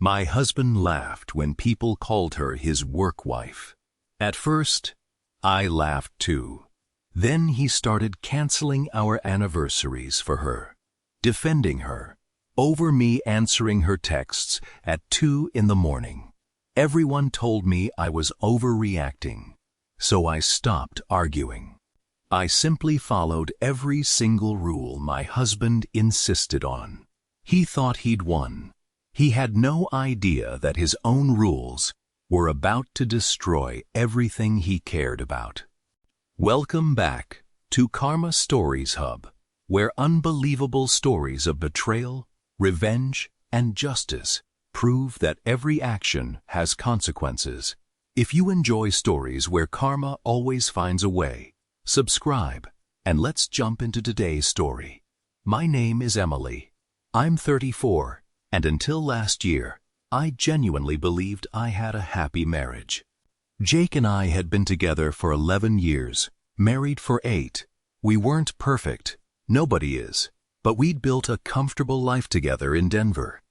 My husband laughed when people called her his work wife. At first, I laughed too. Then he started canceling our anniversaries for her, defending her, over me answering her texts at 2 in the morning. Everyone told me I was overreacting, so I stopped arguing. I simply followed every single rule my husband insisted on. He thought he'd won. He had no idea that his own rules were about to destroy everything he cared about. Welcome back to Karma Stories Hub, where unbelievable stories of betrayal, revenge, and justice prove that every action has consequences. If you enjoy stories where karma always finds a way, subscribe, and let's jump into today's story. My name is Emily. I'm 34, and until last year, I genuinely believed I had a happy marriage. Jake and I had been together for 11 years, married for 8. We weren't perfect, nobody is, but we'd built a comfortable life together in Denver.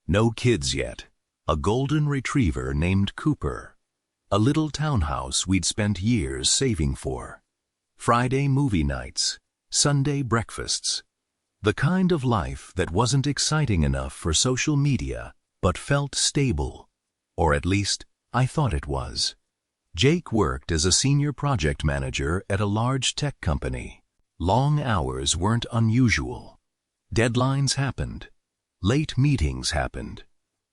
No kids yet, a golden retriever named Cooper, a little townhouse we'd spent years saving for, Friday movie nights, Sunday breakfasts, the kind of life that wasn't exciting enough for social media but felt stable, or at least I thought it was. Jake worked as a senior project manager at a large tech company. Long hours weren't unusual. Deadlines happened. Late meetings happened.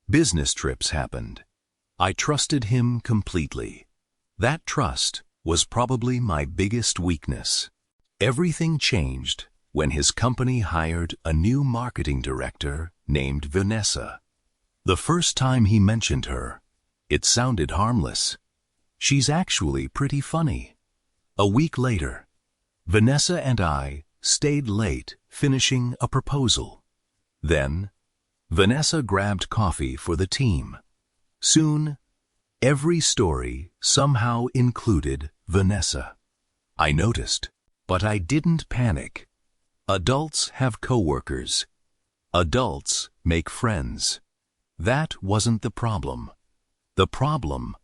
Business trips happened. I trusted him completely. That trust was probably my biggest weakness. Everything changed when his company hired a new marketing director named Vanessa. The first time he mentioned her, it sounded harmless. She's actually pretty funny. A week later, Vanessa and I stayed late finishing a proposal. Then, Vanessa grabbed coffee for the team. Soon, every story somehow included Vanessa. I noticed, but I didn't panic. Adults have coworkers. Adults make friends. That wasn't the problem. The problem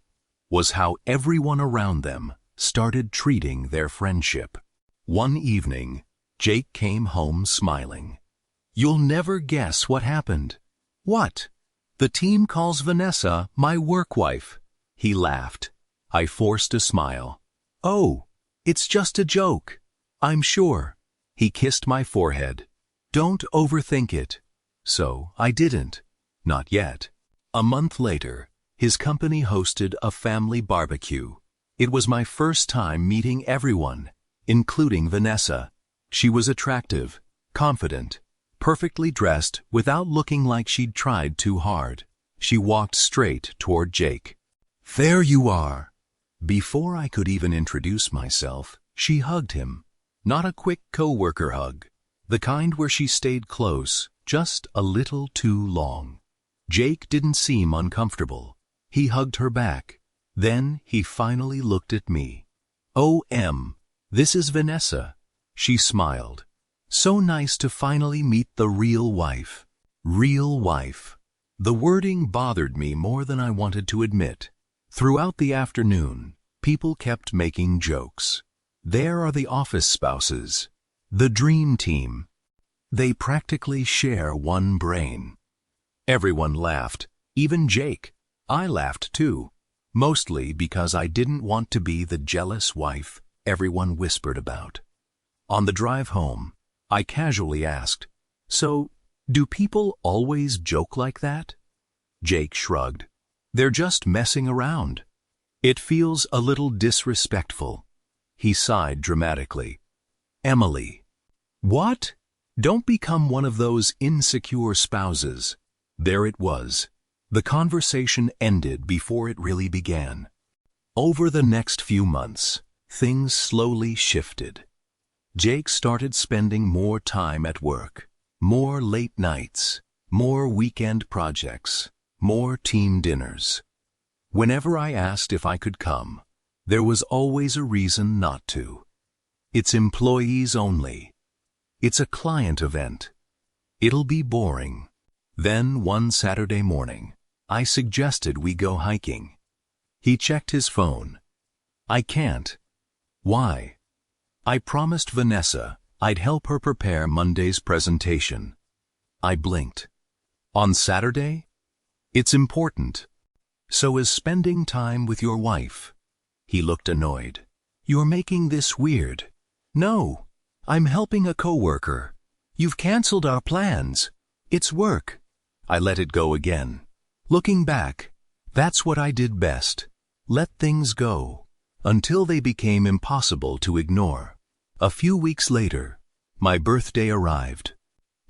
was how everyone around them started treating their friendship. One evening, Jake came home smiling. "You'll never guess what happened." "What?" "The team calls Vanessa my work wife." He laughed. I forced a smile. "Oh, it's just a joke, I'm sure." He kissed my forehead. "Don't overthink it." So I didn't. Not yet. A month later, his company hosted a family barbecue. It was my first time meeting everyone, including Vanessa. She was attractive, confident, perfectly dressed without looking like she'd tried too hard. She walked straight toward Jake. "There you are." Before I could even introduce myself, she hugged him. Not a quick coworker hug, the kind where she stayed close just a little too long. Jake didn't seem uncomfortable. He hugged her back. Then he finally looked at me. "Oh, Em, this is Vanessa." She smiled. "So nice to finally meet the real wife." Real wife. The wording bothered me more than I wanted to admit. Throughout the afternoon, people kept making jokes. There are the office spouses, the dream team. They practically share one brain. Everyone laughed, even Jake. I laughed too, mostly because I didn't want to be the jealous wife everyone whispered about. On the drive home, I casually asked, "So, do people always joke like that?" Jake shrugged. "They're just messing around. It feels a little disrespectful." He sighed dramatically. "Emily." "What? Don't become one of those insecure spouses." There it was. The conversation ended before it really began. Over the next few months, things slowly shifted. Jake started spending more time at work, more late nights, more weekend projects, more team dinners. Whenever I asked if I could come, there was always a reason not to. "It's employees only." "It's a client event." "It'll be boring." Then one Saturday morning, I suggested we go hiking. He checked his phone. I can't. Why? I promised Vanessa I'd help her prepare Monday's presentation. I blinked. On Saturday? It's important. So is spending time with your wife. He looked annoyed. You're making this weird. No, I'm helping a coworker. You've canceled our plans. It's work. I let it go again. Looking back, that's what I did best. Let things go, until they became impossible to ignore. A few weeks later, my birthday arrived.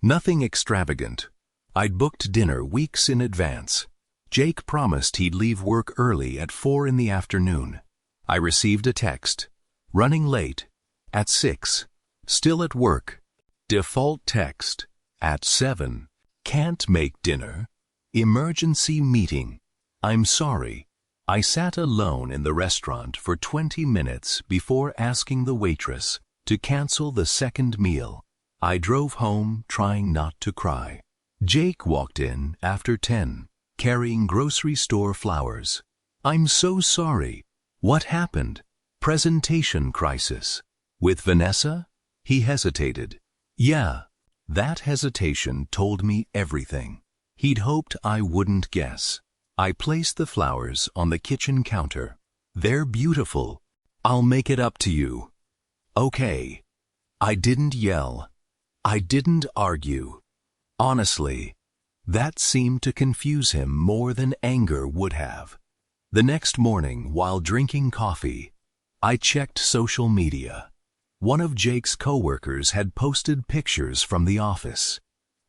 Nothing extravagant. I'd booked dinner weeks in advance. Jake promised he'd leave work early at 4 in the afternoon. I received a text. Running late. At 6. Still at work. Default text. At 7. Can't make dinner. Emergency meeting. I'm sorry. I sat alone in the restaurant for 20 minutes before asking the waitress to cancel the second meal. I drove home trying not to cry. Jake walked in after 10, carrying grocery store flowers. I'm so sorry. What happened? Presentation crisis. With Vanessa? He hesitated. Yeah. That hesitation told me everything. He'd hoped I wouldn't guess. I placed the flowers on the kitchen counter. They're beautiful. I'll make it up to you. Okay. I didn't yell. I didn't argue. Honestly, that seemed to confuse him more than anger would have. The next morning, while drinking coffee, I checked social media. One of Jake's coworkers had posted pictures from the office.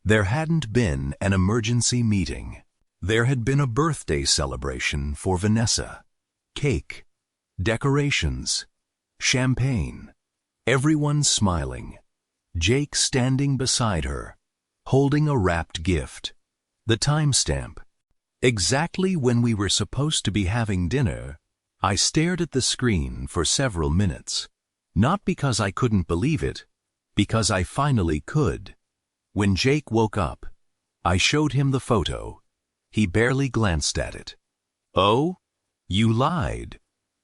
There hadn't been an emergency meeting. There had been a birthday celebration for Vanessa. Cake, decorations, champagne. Everyone smiling. Jake standing beside her, holding a wrapped gift. The timestamp. Exactly when we were supposed to be having dinner, I stared at the screen for several minutes. Not because I couldn't believe it, because I finally could. When Jake woke up, I showed him the photo. He barely glanced at it. Oh? You lied.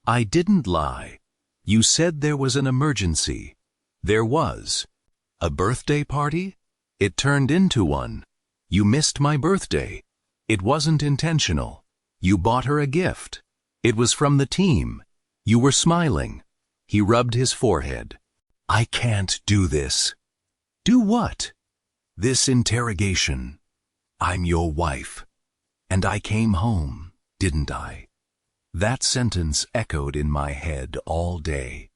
I didn't lie. You said there was an emergency. There was. A birthday party? It turned into one. You missed my birthday. It wasn't intentional. You bought her a gift. It was from the team. You were smiling. He rubbed his forehead. I can't do this. Do what? This interrogation. I'm your wife. And I came home, didn't I? That sentence echoed in my head all day.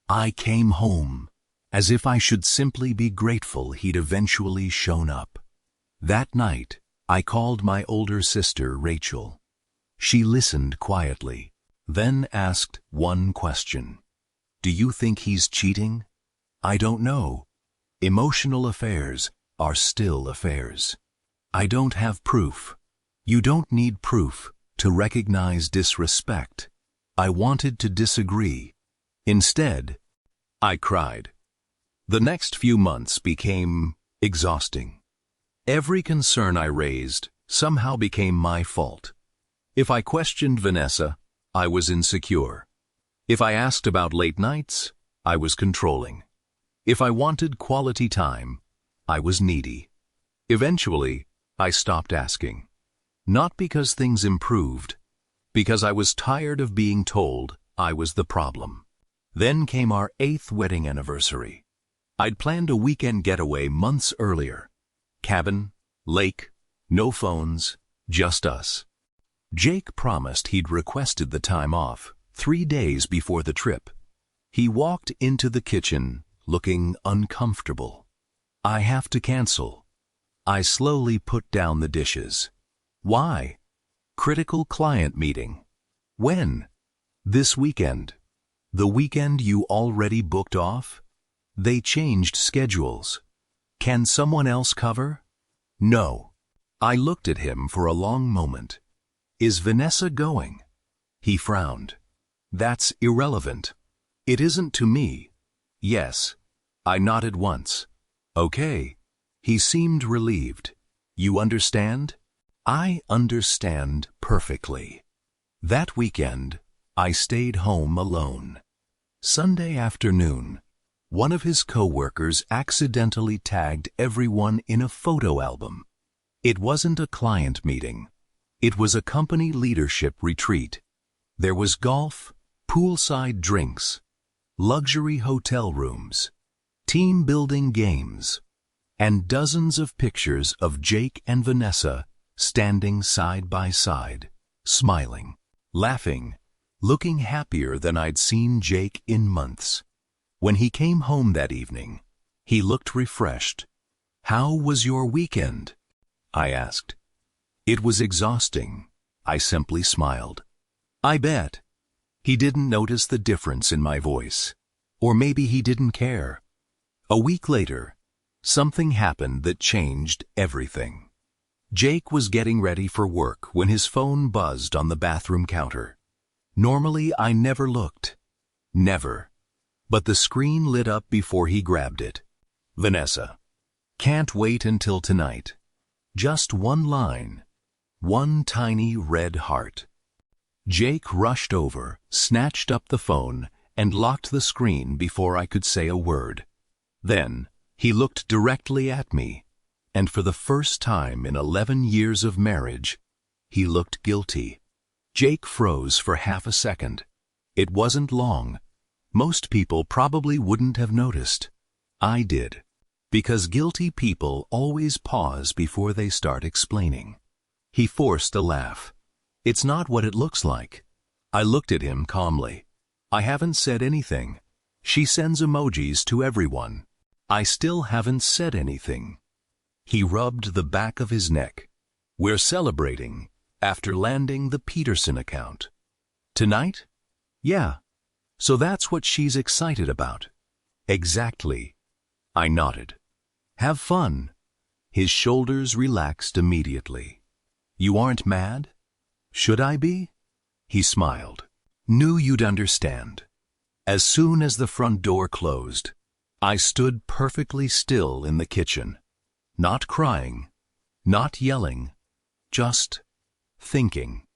I came home, as if I should simply be grateful he'd eventually shown up. That night, I called my older sister, Rachel. She listened quietly, then asked one question. Do you think he's cheating? I don't know. Emotional affairs are still affairs. I don't have proof. You don't need proof to recognize disrespect. I wanted to disagree. Instead, I cried. The next few months became exhausting. Every concern I raised somehow became my fault. If I questioned Vanessa, I was insecure. If I asked about late nights, I was controlling. If I wanted quality time, I was needy. Eventually, I stopped asking. Not because things improved, because I was tired of being told I was the problem. Then came our 8th wedding anniversary. I'd planned a weekend getaway months earlier. Cabin, lake, no phones, just us. Jake promised he'd requested the time off 3 days before the trip. He walked into the kitchen looking uncomfortable. I have to cancel. I slowly put down the dishes. Why? Critical client meeting. When? This weekend. The weekend you already booked off? They changed schedules. Can someone else cover? No. I looked at him for a long moment. Is Vanessa going? He frowned. That's irrelevant. It isn't to me. Yes. I nodded once. Okay. He seemed relieved. You understand? I understand perfectly. That weekend, I stayed home alone. Sunday afternoon, one of his coworkers accidentally tagged everyone in a photo album. It wasn't a client meeting. It was a company leadership retreat. There was golf, poolside drinks, luxury hotel rooms, team-building games, and dozens of pictures of Jake and Vanessa standing side by side, smiling, laughing, looking happier than I'd seen Jake in months. When he came home that evening, he looked refreshed. "How was your weekend?" I asked. "It was exhausting," I simply smiled. "I bet." He didn't notice the difference in my voice. Or maybe he didn't care. A week later, something happened that changed everything. Jake was getting ready for work when his phone buzzed on the bathroom counter. Normally, I never looked. Never. But the screen lit up before he grabbed it. "Vanessa. Can't wait until tonight." Just one line. One tiny red heart. Jake rushed over, snatched up the phone, and locked the screen before I could say a word. Then, he looked directly at me, and for the first time in 11 years of marriage, he looked guilty. Jake froze for half a second. It wasn't long. Most people probably wouldn't have noticed. I did. Because guilty people always pause before they start explaining. He forced a laugh. "It's not what it looks like." I looked at him calmly. "I haven't said anything. She sends emojis to everyone. I still haven't said anything." He rubbed the back of his neck. "We're celebrating after landing the Peterson account." "Tonight?" "Yeah. So that's what she's excited about." "Exactly." I nodded. "Have fun." His shoulders relaxed immediately. "You aren't mad?" "Should I be?" He smiled. "Knew you'd understand." As soon as the front door closed, I stood perfectly still in the kitchen. Not crying, not yelling, just thinking.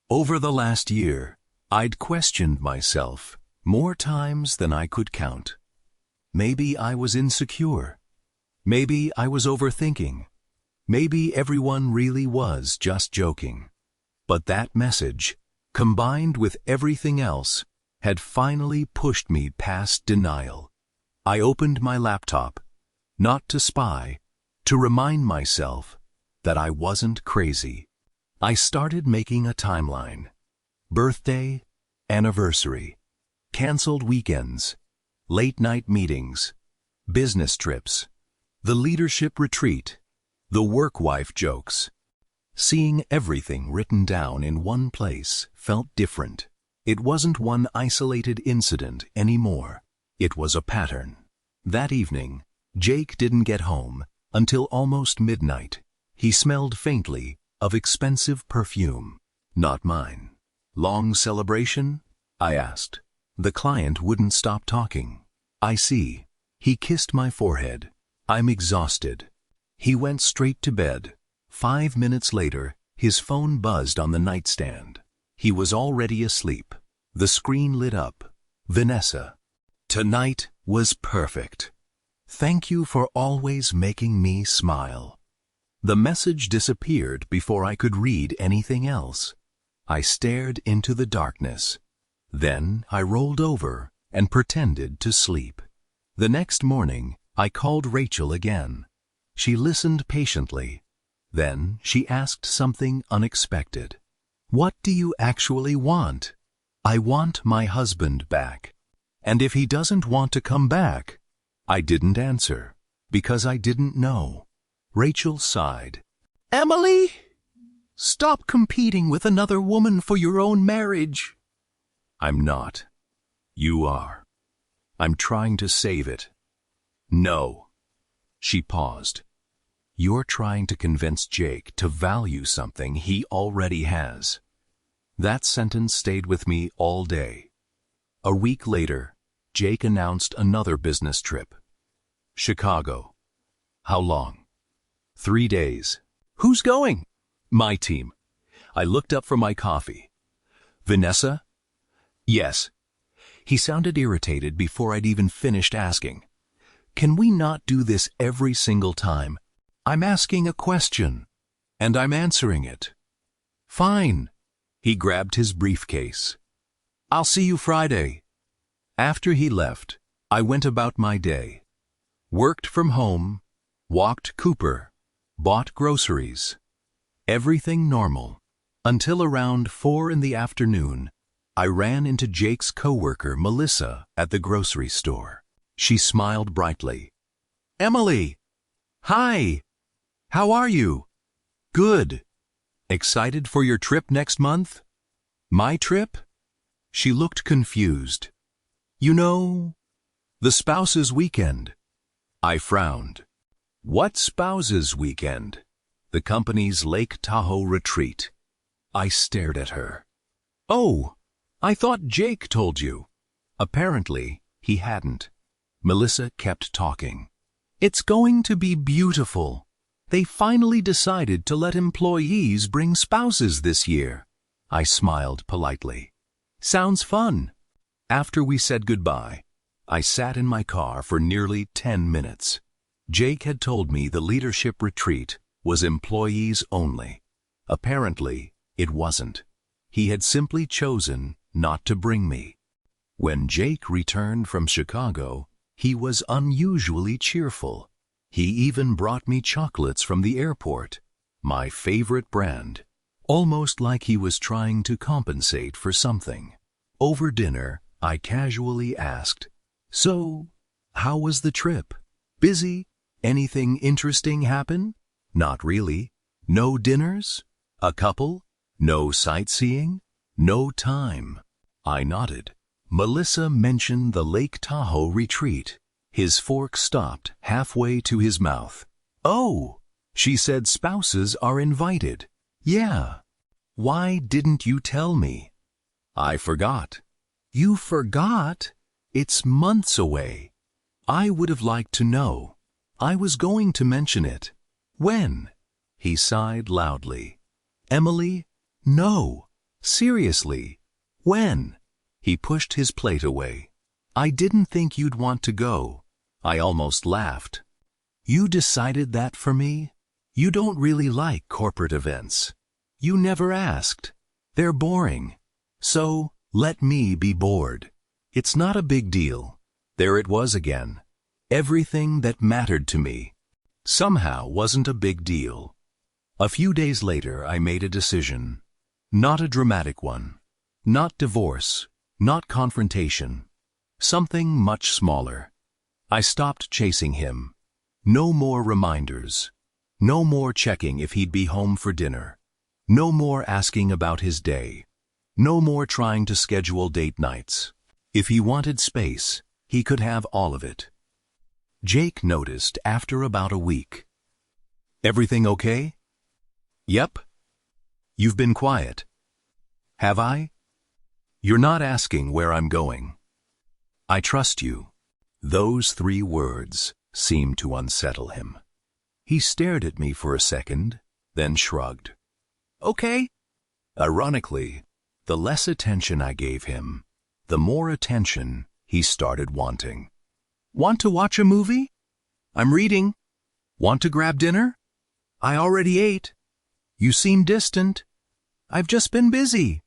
Over the last year, I'd questioned myself more times than I could count. Maybe I was insecure. Maybe I was overthinking. Maybe everyone really was just joking. But that message, combined with everything else, had finally pushed me past denial. I opened my laptop, not to spy, to remind myself that I wasn't crazy. I started making a timeline. Birthday, anniversary, canceled weekends, late-night meetings, business trips, the leadership retreat, the work-wife jokes. Seeing everything written down in one place felt different. It wasn't one isolated incident anymore. It was a pattern. That evening, Jake didn't get home until almost midnight. He smelled faintly of expensive perfume. Not mine. "Long celebration?" I asked. The client wouldn't stop talking. "I see." He kissed my forehead. "I'm exhausted." He went straight to bed. 5 minutes later, his phone buzzed on the nightstand. He was already asleep. The screen lit up. "Vanessa. Tonight was perfect. Thank you for always making me smile." The message disappeared before I could read anything else. I stared into the darkness. Then I rolled over and pretended to sleep. The next morning, I called Rachel again. She listened patiently. Then she asked something unexpected. "What do you actually want?" "I want my husband back." "And if he doesn't want to come back?" I didn't answer, because I didn't know. Rachel sighed. "Emily, stop competing with another woman for your own marriage." "I'm not. You are. I'm trying to save it." "No." She paused. "You're trying to convince Jake to value something he already has." That sentence stayed with me all day. A week later, Jake announced another business trip. "Chicago." "How long?" 3 days. "Who's going?" My team. I looked up from my coffee. Vanessa? Yes. He sounded irritated before I'd even finished asking. Can we not do this every single time? I'm asking a question, and I'm answering it. Fine. He grabbed his briefcase. I'll see you Friday. After he left, I went about my day. Worked from home, walked Cooper, bought groceries. Everything normal. Until around 4 in the afternoon, I ran into Jake's coworker, Melissa, at the grocery store. She smiled brightly. Emily! Hi! How are you? Good. Excited for your trip next month? My trip? She looked confused. You know, the spouses' weekend. I frowned. What spouses' weekend? The company's Lake Tahoe retreat. I stared at her. Oh, I thought Jake told you. Apparently, he hadn't. Melissa kept talking. It's going to be beautiful. They finally decided to let employees bring spouses this year. I smiled politely. Sounds fun. After we said goodbye, I sat in my car for nearly 10 minutes. Jake had told me the leadership retreat was employees only. Apparently, it wasn't. He had simply chosen not to bring me. When Jake returned from Chicago, he was unusually cheerful. He even brought me chocolates from the airport, my favorite brand, almost like he was trying to compensate for something. Over dinner, I casually asked, So, how was the trip? Busy? Anything interesting happen? Not really. No dinners? A couple? No sightseeing? No time. I nodded. Melissa mentioned the Lake Tahoe retreat. His fork stopped halfway to his mouth. Oh, she said spouses are invited. Yeah. Why didn't you tell me? I forgot. You forgot? It's months away. I would have liked to know. I was going to mention it. When? He sighed loudly. Emily, no. Seriously. When? He pushed his plate away. I didn't think you'd want to go. I almost laughed. You decided that for me? You don't really like corporate events. You never asked. They're boring. So, let me be bored. It's not a big deal. There it was again. Everything that mattered to me somehow wasn't a big deal. A few days later, I made a decision. Not a dramatic one. Not divorce. Not confrontation. Something much smaller. I stopped chasing him. No more reminders. No more checking if he'd be home for dinner. No more asking about his day. No more trying to schedule date nights. If he wanted space, he could have all of it. Jake noticed after about a week. Everything okay? Yep. You've been quiet. Have I? You're not asking where I'm going. I trust you. Those 3 words seemed to unsettle him. He stared at me for a second, then shrugged. Okay. Ironically, the less attention I gave him, the more attention he started wanting. Want to watch a movie? I'm reading. Want to grab dinner? I already ate. You seem distant. I've just been busy.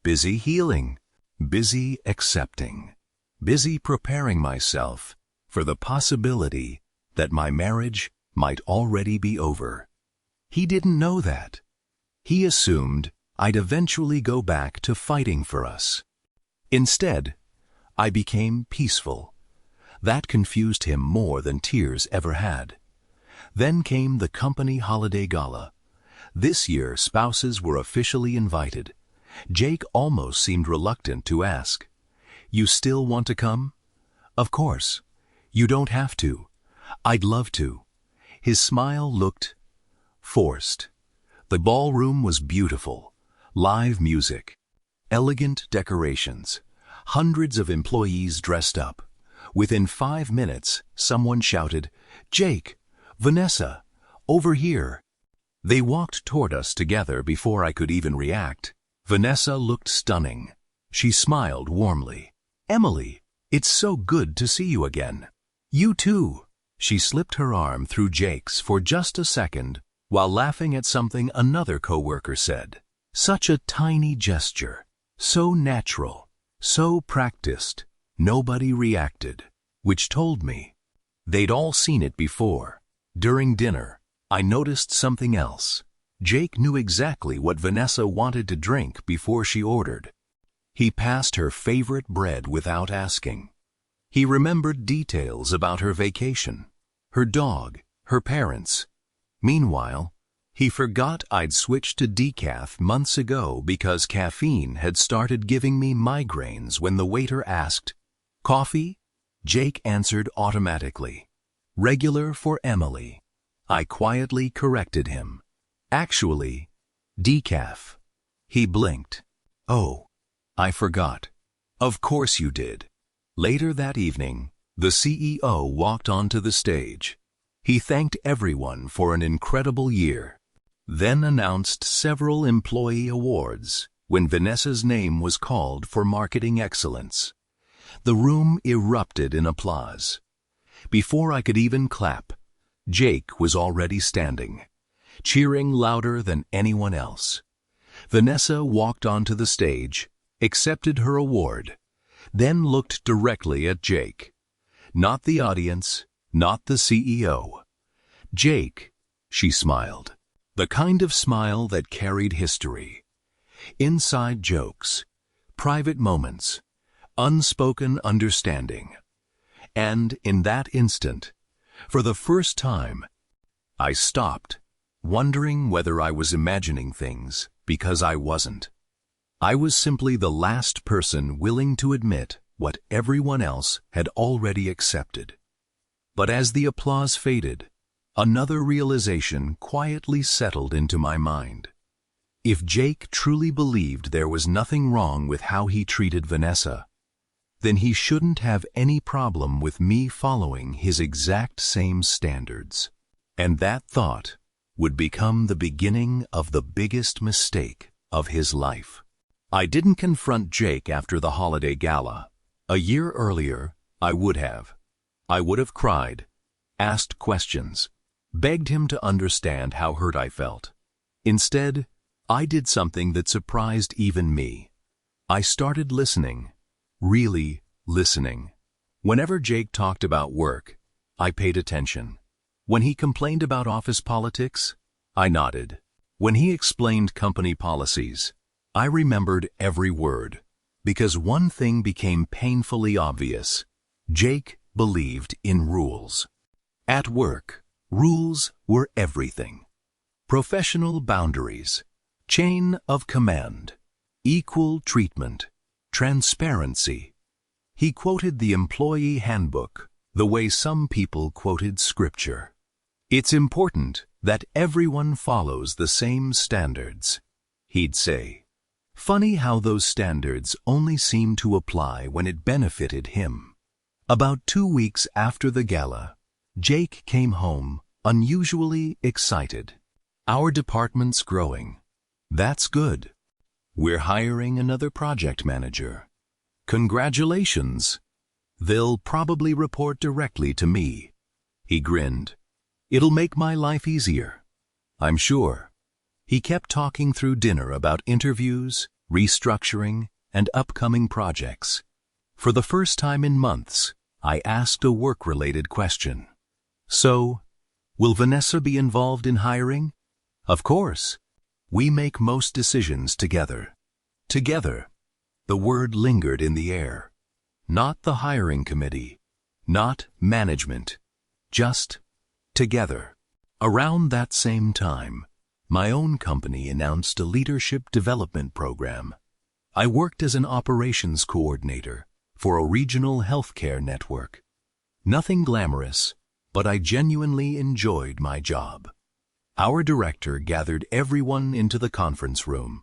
Busy healing. Busy accepting. Busy preparing myself for the possibility that my marriage might already be over. He didn't know that. He assumed I'd eventually go back to fighting for us. Instead, I became peaceful. That confused him more than tears ever had. Then came the company holiday gala. This year, spouses were officially invited. Jake almost seemed reluctant to ask, You still want to come? Of course. You don't have to. I'd love to. His smile looked forced. The ballroom was beautiful. Live music. Elegant decorations. Hundreds of employees dressed up. Within 5 minutes, someone shouted, Jake, Vanessa, over here. They walked toward us together before I could even react. Vanessa looked stunning. She smiled warmly. "Emily, it's so good to see you again." "You too." She slipped her arm through Jake's for just a second while laughing at something another coworker said. Such a tiny gesture, so natural, so practiced. Nobody reacted, which told me they'd all seen it before. During dinner, I noticed something else. Jake knew exactly what Vanessa wanted to drink before she ordered. He passed her favorite bread without asking. He remembered details about her vacation, her dog, her parents. Meanwhile, he forgot I'd switched to decaf months ago because caffeine had started giving me migraines when the waiter asked, "Coffee?" Jake answered automatically. "Regular for Emily." I quietly corrected him. "Actually, decaf." He blinked. "Oh, I forgot." "Of course you did." Later that evening, the CEO walked onto the stage. He thanked everyone for an incredible year, then announced several employee awards when Vanessa's name was called for marketing excellence. The room erupted in applause. Before I could even clap, Jake was already standing, cheering louder than anyone else. Vanessa walked onto the stage, accepted her award, then looked directly at Jake. Not the audience, not the CEO. "Jake," she smiled. The kind of smile that carried history. Inside jokes, private moments, unspoken understanding. And in that instant, for the first time, I stopped, wondering whether I was imagining things, because I wasn't. I was simply the last person willing to admit what everyone else had already accepted. But as the applause faded, another realization quietly settled into my mind. If Jake truly believed there was nothing wrong with how he treated Vanessa, then he shouldn't have any problem with me following his exact same standards. And that thought would become the beginning of the biggest mistake of his life. I didn't confront Jake after the holiday gala. A year earlier, I would have. I would have cried, asked questions, begged him to understand how hurt I felt. Instead, I did something that surprised even me. I started listening, really listening. Whenever Jake talked about work, I paid attention. When he complained about office politics, I nodded. When he explained company policies, I remembered every word, because one thing became painfully obvious. Jake believed in rules. At work, rules were everything. Professional boundaries, chain of command, equal treatment, transparency. He quoted the employee handbook the way some people quoted scripture. "It's important that everyone follows the same standards," he'd say. Funny how those standards only seemed to apply when it benefited him. About 2 weeks after the gala, Jake came home unusually excited. "Our department's growing. That's good. We're hiring another project manager. Congratulations. They'll probably report directly to me." He grinned. "It'll make my life easier, I'm sure." He kept talking through dinner about interviews, restructuring, and upcoming projects. For the first time in months, I asked a work-related question. "So, will Vanessa be involved in hiring?" "Of course. We make most decisions together." Together. The word lingered in the air. Not the hiring committee, not management, just together. Around that same time, my own company announced a leadership development program. I worked as an operations coordinator for a regional healthcare network. Nothing glamorous, but I genuinely enjoyed my job. Our director gathered everyone into the conference room.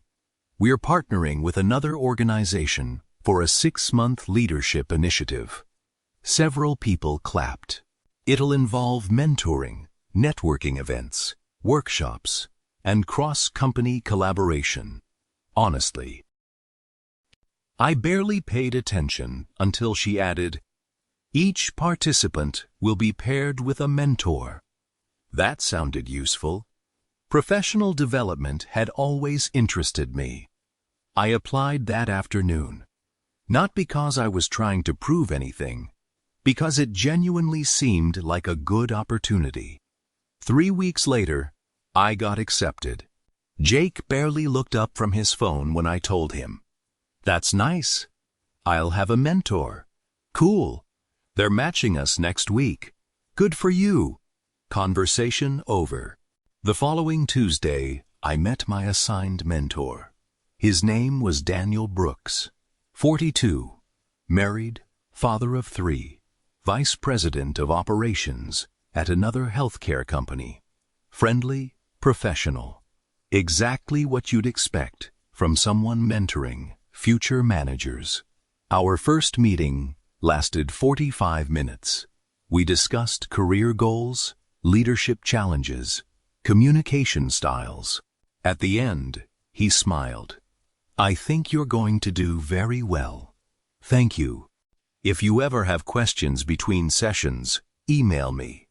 "We're partnering with another organization for a 6-month leadership initiative." Several people clapped. "It'll involve mentoring, networking events, workshops, and cross-company collaboration. Honestly, I barely paid attention until she added, "Each participant will be paired with a mentor." That sounded useful. Professional development had always interested me. I applied that afternoon, not because I was trying to prove anything, because it genuinely seemed like a good opportunity. 3 weeks later, I got accepted. Jake barely looked up from his phone when I told him, "That's nice. I'll have a mentor. Cool. They're matching us next week. Good for you." Conversation over. The following Tuesday, I met my assigned mentor. His name was Daniel Brooks, 42, married, father of 3, vice president of operations at another healthcare company. Friendly, professional. Exactly what you'd expect from someone mentoring future managers. Our first meeting lasted 45 minutes. We discussed career goals, leadership challenges, communication styles. At the end, he smiled. "I think you're going to do very well. Thank you. If you ever have questions between sessions, email me."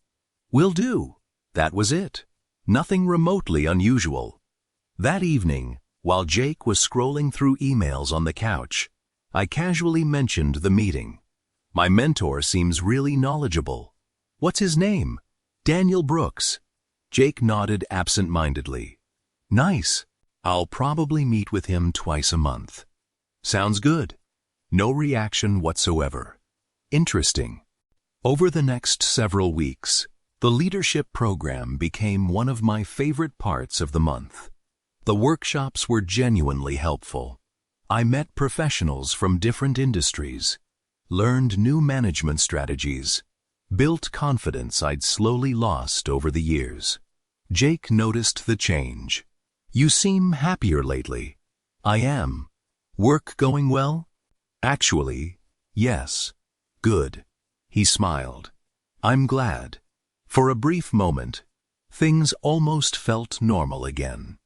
"Will do." That was it. Nothing remotely unusual. That evening, while Jake was scrolling through emails on the couch, I casually mentioned the meeting. "My mentor seems really knowledgeable. What's his name?" "Daniel Brooks." Jake nodded absent-mindedly. "Nice. I'll probably meet with him twice a month." "Sounds good." No reaction whatsoever. Interesting. Over the next several weeks, the leadership program became one of my favorite parts of the month. The workshops were genuinely helpful. I met professionals from different industries, learned new management strategies, built confidence I'd slowly lost over the years. Jake noticed the change. "You seem happier lately." "I am." "Work going well?" "Actually, yes." "Good." He smiled. "I'm glad." For a brief moment, things almost felt normal again.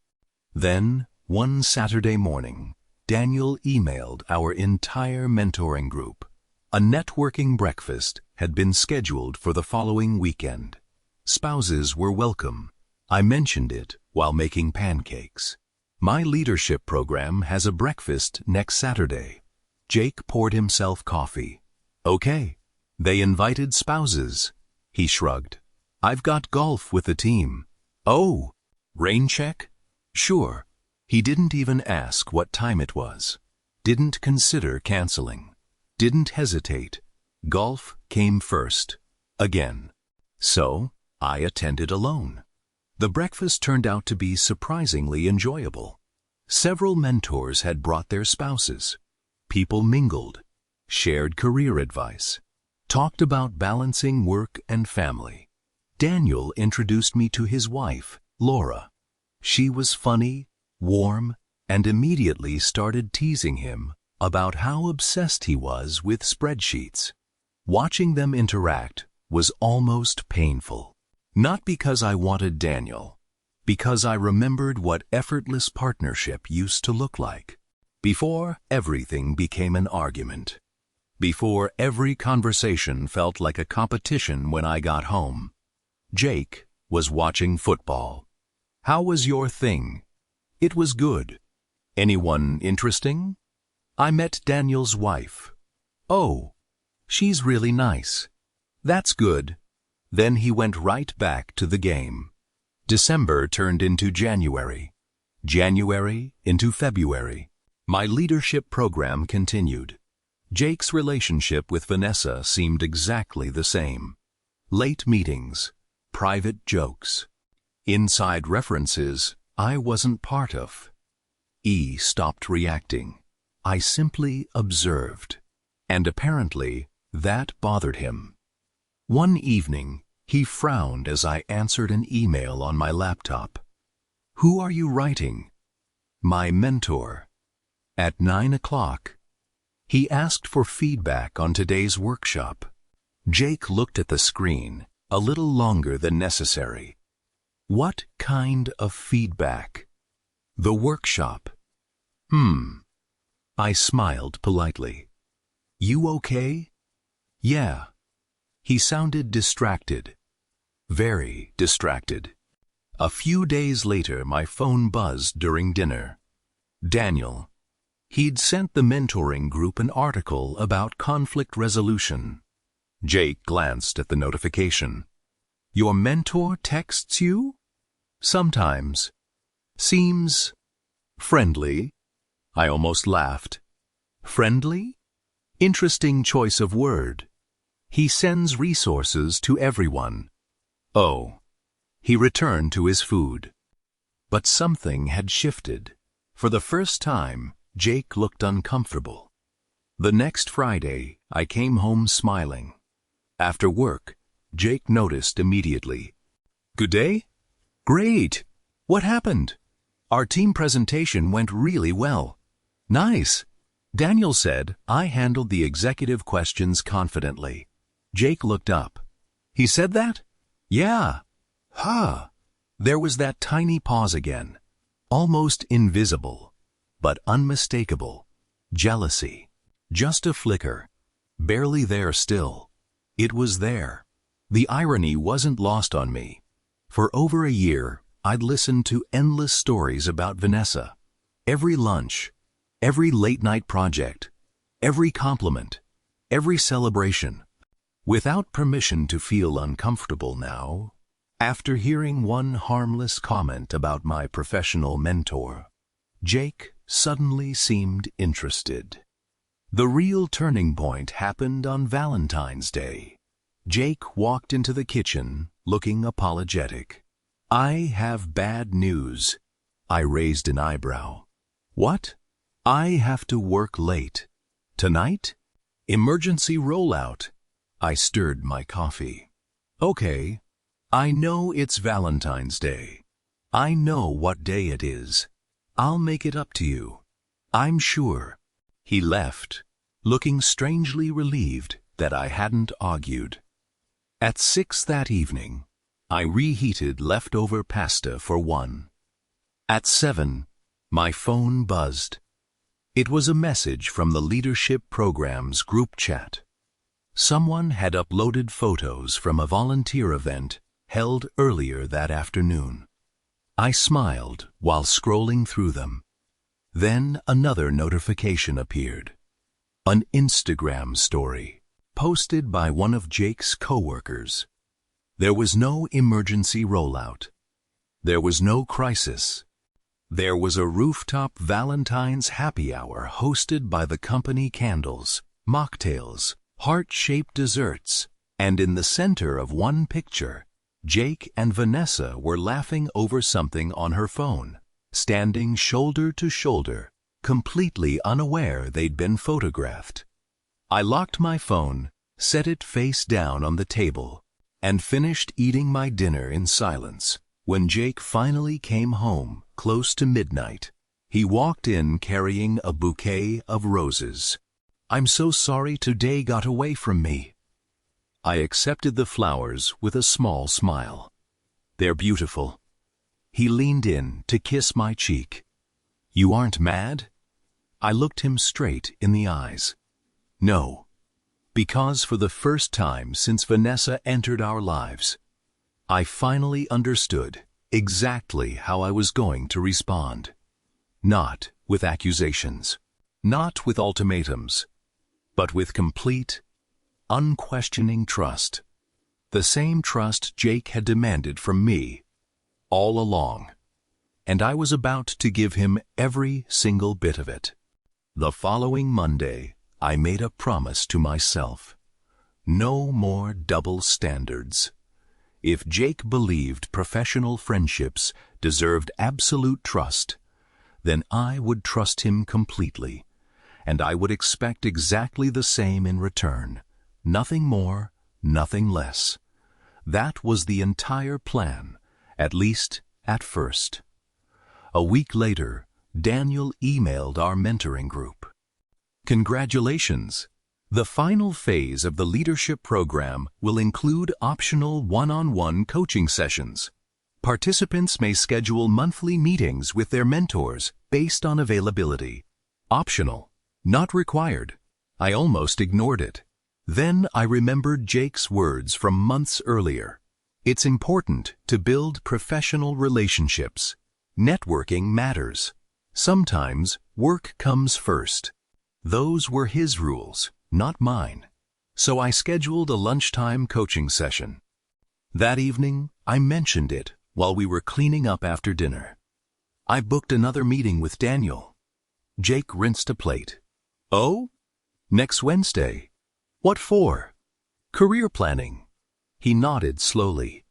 Then, one Saturday morning, Daniel emailed our entire mentoring group. A networking breakfast had been scheduled for the following weekend. Spouses were welcome. I mentioned it while making pancakes. "My leadership program has a breakfast next Saturday." Jake poured himself coffee. "Okay." "They invited spouses." He shrugged. "I've got golf with the team." "Oh, rain check?" "Sure." He didn't even ask what time it was. Didn't consider canceling. Didn't hesitate. Golf came first. Again. So, I attended alone. The breakfast turned out to be surprisingly enjoyable. Several mentors had brought their spouses. People mingled, shared career advice, talked about balancing work and family. Daniel introduced me to his wife, Laura. She was funny, warm, and immediately started teasing him about how obsessed he was with spreadsheets. Watching them interact was almost painful. Not because I wanted Daniel, because I remembered what effortless partnership used to look like. Before everything became an argument. Before every conversation felt like a competition when I got home. Jake was watching football. "How was your thing?" "It was good." "Anyone interesting?" "I met Daniel's wife." "Oh, she's really nice." "That's good." Then he went right back to the game. December turned into January. January into February. My leadership program continued. Jake's relationship with Vanessa seemed exactly the same. Late meetings, private jokes, inside references I wasn't part of. E stopped reacting. I simply observed. And apparently, that bothered him. One evening, he frowned as I answered an email on my laptop. "Who are you writing?" "My mentor." At 9 o'clock, he asked for feedback on today's workshop. Jake looked at the screen a little longer than necessary. What kind of feedback? The workshop. I smiled politely. You okay? Yeah. He sounded distracted. Very distracted. A few days later, my phone buzzed during dinner. Daniel. He'd sent the mentoring group an article about conflict resolution. Jake glanced at the notification. Your mentor texts you? Sometimes. Seems friendly. I almost laughed. Friendly? Interesting choice of word. He sends resources to everyone. Oh. He returned to his food. But something had shifted. For the first time, Jake looked uncomfortable. The next Friday, I came home smiling. After work, Jake noticed immediately. Good day? Great. What happened? Our team presentation went really well. Nice. Daniel said I handled the executive questions confidently. Jake looked up. He said that? Yeah. Huh. There was that tiny pause again. Almost invisible, but unmistakable. Jealousy. Just a flicker. Barely there still. It was there. The irony wasn't lost on me. For over a year, I'd listened to endless stories about Vanessa. Every lunch, every late-night project, every compliment, every celebration. Without permission to feel uncomfortable now, after hearing one harmless comment about my professional mentor, Jake suddenly seemed interested. The real turning point happened on Valentine's Day. Jake walked into the kitchen, looking apologetic. I have bad news. I raised an eyebrow. What? I have to work late. Tonight? Emergency rollout. I stirred my coffee. Okay. I know it's Valentine's Day. I know what day it is. I'll make it up to you. I'm sure. He left, looking strangely relieved that I hadn't argued. At 6 that evening, I reheated leftover pasta for one. At 7, my phone buzzed. It was a message from the leadership program's group chat. Someone had uploaded photos from a volunteer event held earlier that afternoon. I smiled while scrolling through them. Then another notification appeared. An Instagram story, posted by one of Jake's coworkers. There was no emergency rollout. There was no crisis. There was a rooftop Valentine's happy hour hosted by the company candles, mocktails, heart-shaped desserts, and in the center of one picture, Jake and Vanessa were laughing over something on her phone, standing shoulder to shoulder, completely unaware they'd been photographed. I locked my phone, set it face down on the table, and finished eating my dinner in silence. When Jake finally came home, close to midnight, he walked in carrying a bouquet of roses. I'm so sorry today got away from me. I accepted the flowers with a small smile. They're beautiful. He leaned in to kiss my cheek. You aren't mad? I looked him straight in the eyes. No, because for the first time since Vanessa entered our lives, I finally understood exactly how I was going to respond. Not with accusations, not with ultimatums, but with complete, unquestioning trust. The same trust Jake had demanded from me all along, and I was about to give him every single bit of it. The following Monday, I made a promise to myself. No more double standards. If Jake believed professional friendships deserved absolute trust, then I would trust him completely, and I would expect exactly the same in return. Nothing more, nothing less. That was the entire plan, at least at first. A week later, Daniel emailed our mentoring group. Congratulations! The final phase of the leadership program will include optional one-on-one coaching sessions. Participants may schedule monthly meetings with their mentors based on availability. Optional. Not required. I almost ignored it. Then I remembered Jake's words from months earlier. It's important to build professional relationships. Networking matters. Sometimes work comes first. Those were his rules, not mine. So I scheduled a lunchtime coaching session. That evening, I mentioned it while we were cleaning up after dinner. I booked another meeting with Daniel. Jake rinsed a plate. Oh? Next Wednesday. What for? Career planning. He nodded slowly.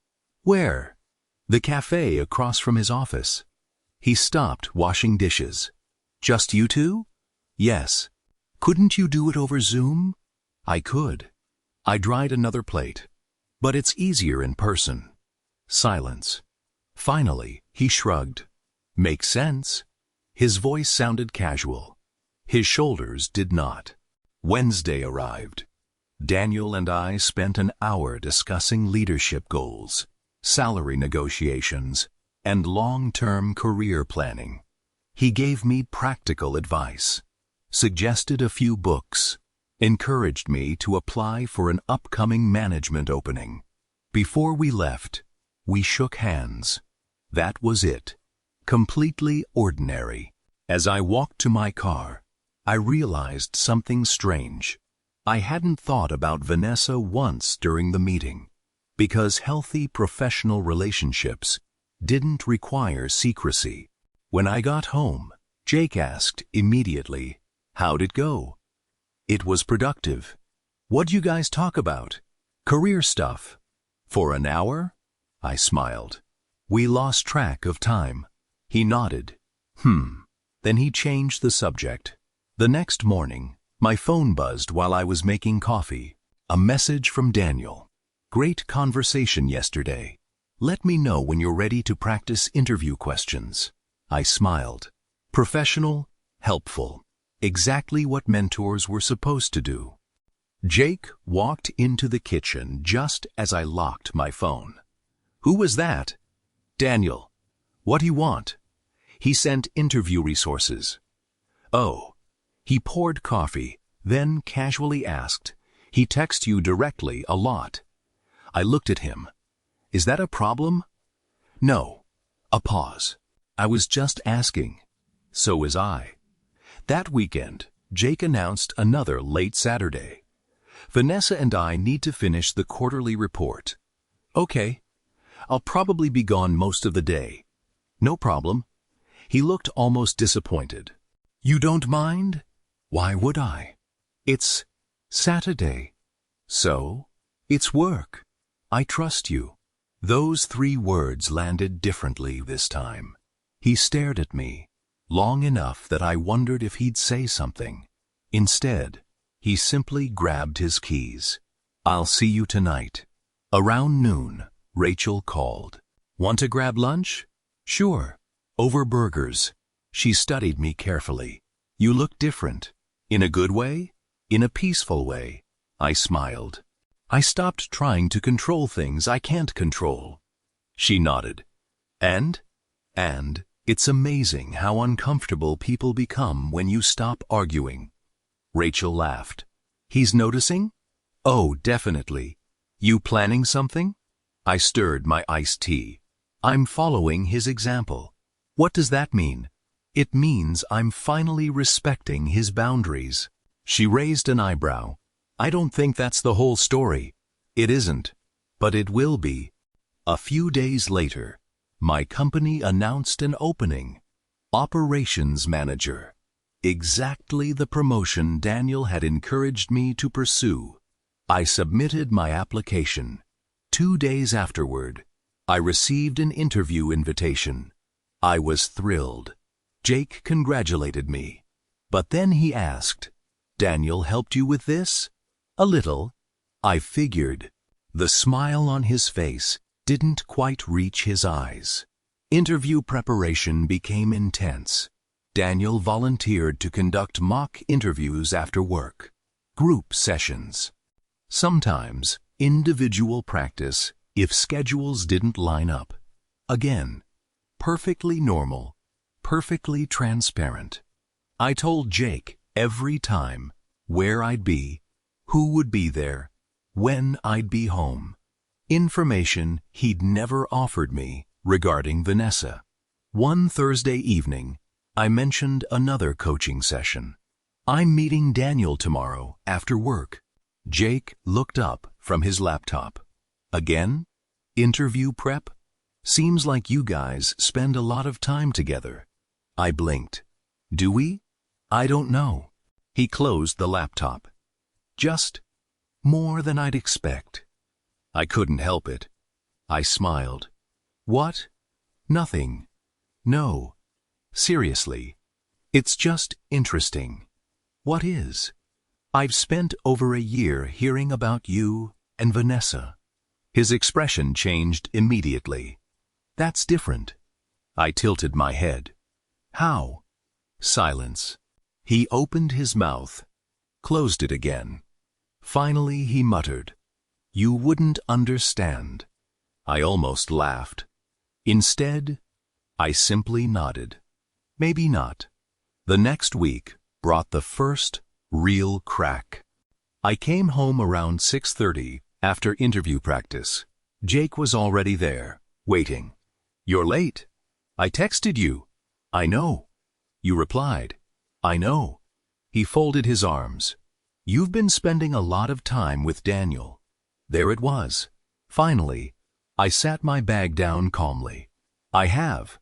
Where? The cafe across from his office. He stopped washing dishes. Just you two? Yes. Couldn't you do it over Zoom? I could. I dried another plate. But it's easier in person. Silence. Finally, he shrugged. Makes sense. His voice sounded casual. His shoulders did not. Wednesday arrived. Daniel and I spent an hour discussing leadership goals, salary negotiations, and long-term career planning. He gave me practical advice, suggested a few books, encouraged me to apply for an upcoming management opening. Before we left, we shook hands. That was it. Completely ordinary. As I walked to my car, I realized something strange. I hadn't thought about Vanessa once during the meeting, because healthy professional relationships didn't require secrecy. When I got home, Jake asked immediately, "How'd it go?" It was productive. What'd you guys talk about? Career stuff. For an hour? I smiled. We lost track of time. He nodded. Then he changed the subject. The next morning, my phone buzzed while I was making coffee. A message from Daniel. Great conversation yesterday. Let me know when you're ready to practice interview questions. I smiled. Professional, helpful. Exactly what mentors were supposed to do. Jake walked into the kitchen just as I locked my phone. Who was that? Daniel. What do you want? He sent interview resources. Oh. He poured coffee, then casually asked, "He texts you directly a lot." I looked at him. Is that a problem? No. A pause. I was just asking. So was I. That weekend, Jake announced another late Saturday. Vanessa and I need to finish the quarterly report. Okay. I'll probably be gone most of the day. No problem. He looked almost disappointed. You don't mind? Why would I? It's Saturday. So? It's work. I trust you. Those 3 words landed differently this time. He stared at me, long enough that I wondered if he'd say something. Instead, he simply grabbed his keys. I'll see you tonight. Around noon, Rachel called. Want to grab lunch? Sure. Over burgers. She studied me carefully. You look different. In a good way? In a peaceful way. I smiled. I stopped trying to control things I can't control. She nodded. And it's amazing how uncomfortable people become when you stop arguing. Rachel laughed. He's noticing? Oh, definitely. You planning something? I stirred my iced tea. I'm following his example. What does that mean? It means I'm finally respecting his boundaries. She raised an eyebrow. I don't think that's the whole story. It isn't, but it will be. A few days later, my company announced an opening. Operations manager. Exactly the promotion Daniel had encouraged me to pursue. I submitted my application. 2 days afterward, I received an interview invitation. I was thrilled. Jake congratulated me. But then he asked, Daniel helped you with this? A little. I figured. The smile on his face didn't quite reach his eyes. Interview preparation became intense. Daniel volunteered to conduct mock interviews after work. Group sessions. Sometimes individual practice if schedules didn't line up. Again, perfectly normal, perfectly transparent. I told Jake every time where I'd be, who would be there, when I'd be home. Information he'd never offered me regarding Vanessa. One Thursday evening, I mentioned another coaching session. I'm meeting Daniel tomorrow after work. Jake looked up from his laptop. Again? Interview prep? Seems like you guys spend a lot of time together. I blinked. Do we? I don't know. He closed the laptop. Just more than I'd expect. I couldn't help it. I smiled. What? Nothing. No. Seriously. It's just interesting. What is? I've spent over a year hearing about you and Vanessa. His expression changed immediately. That's different. I tilted my head. How? Silence. He opened his mouth, closed it again. Finally he muttered, "You wouldn't understand." I almost laughed. Instead, I simply nodded. Maybe not. The next week brought the first real crack. I came home around 6:30 after interview practice. Jake was already there, waiting. "You're late. I texted you." "I know." You replied. "I know." He folded his arms. "You've been spending a lot of time with Daniel." There it was. Finally, I sat my bag down calmly. "I have.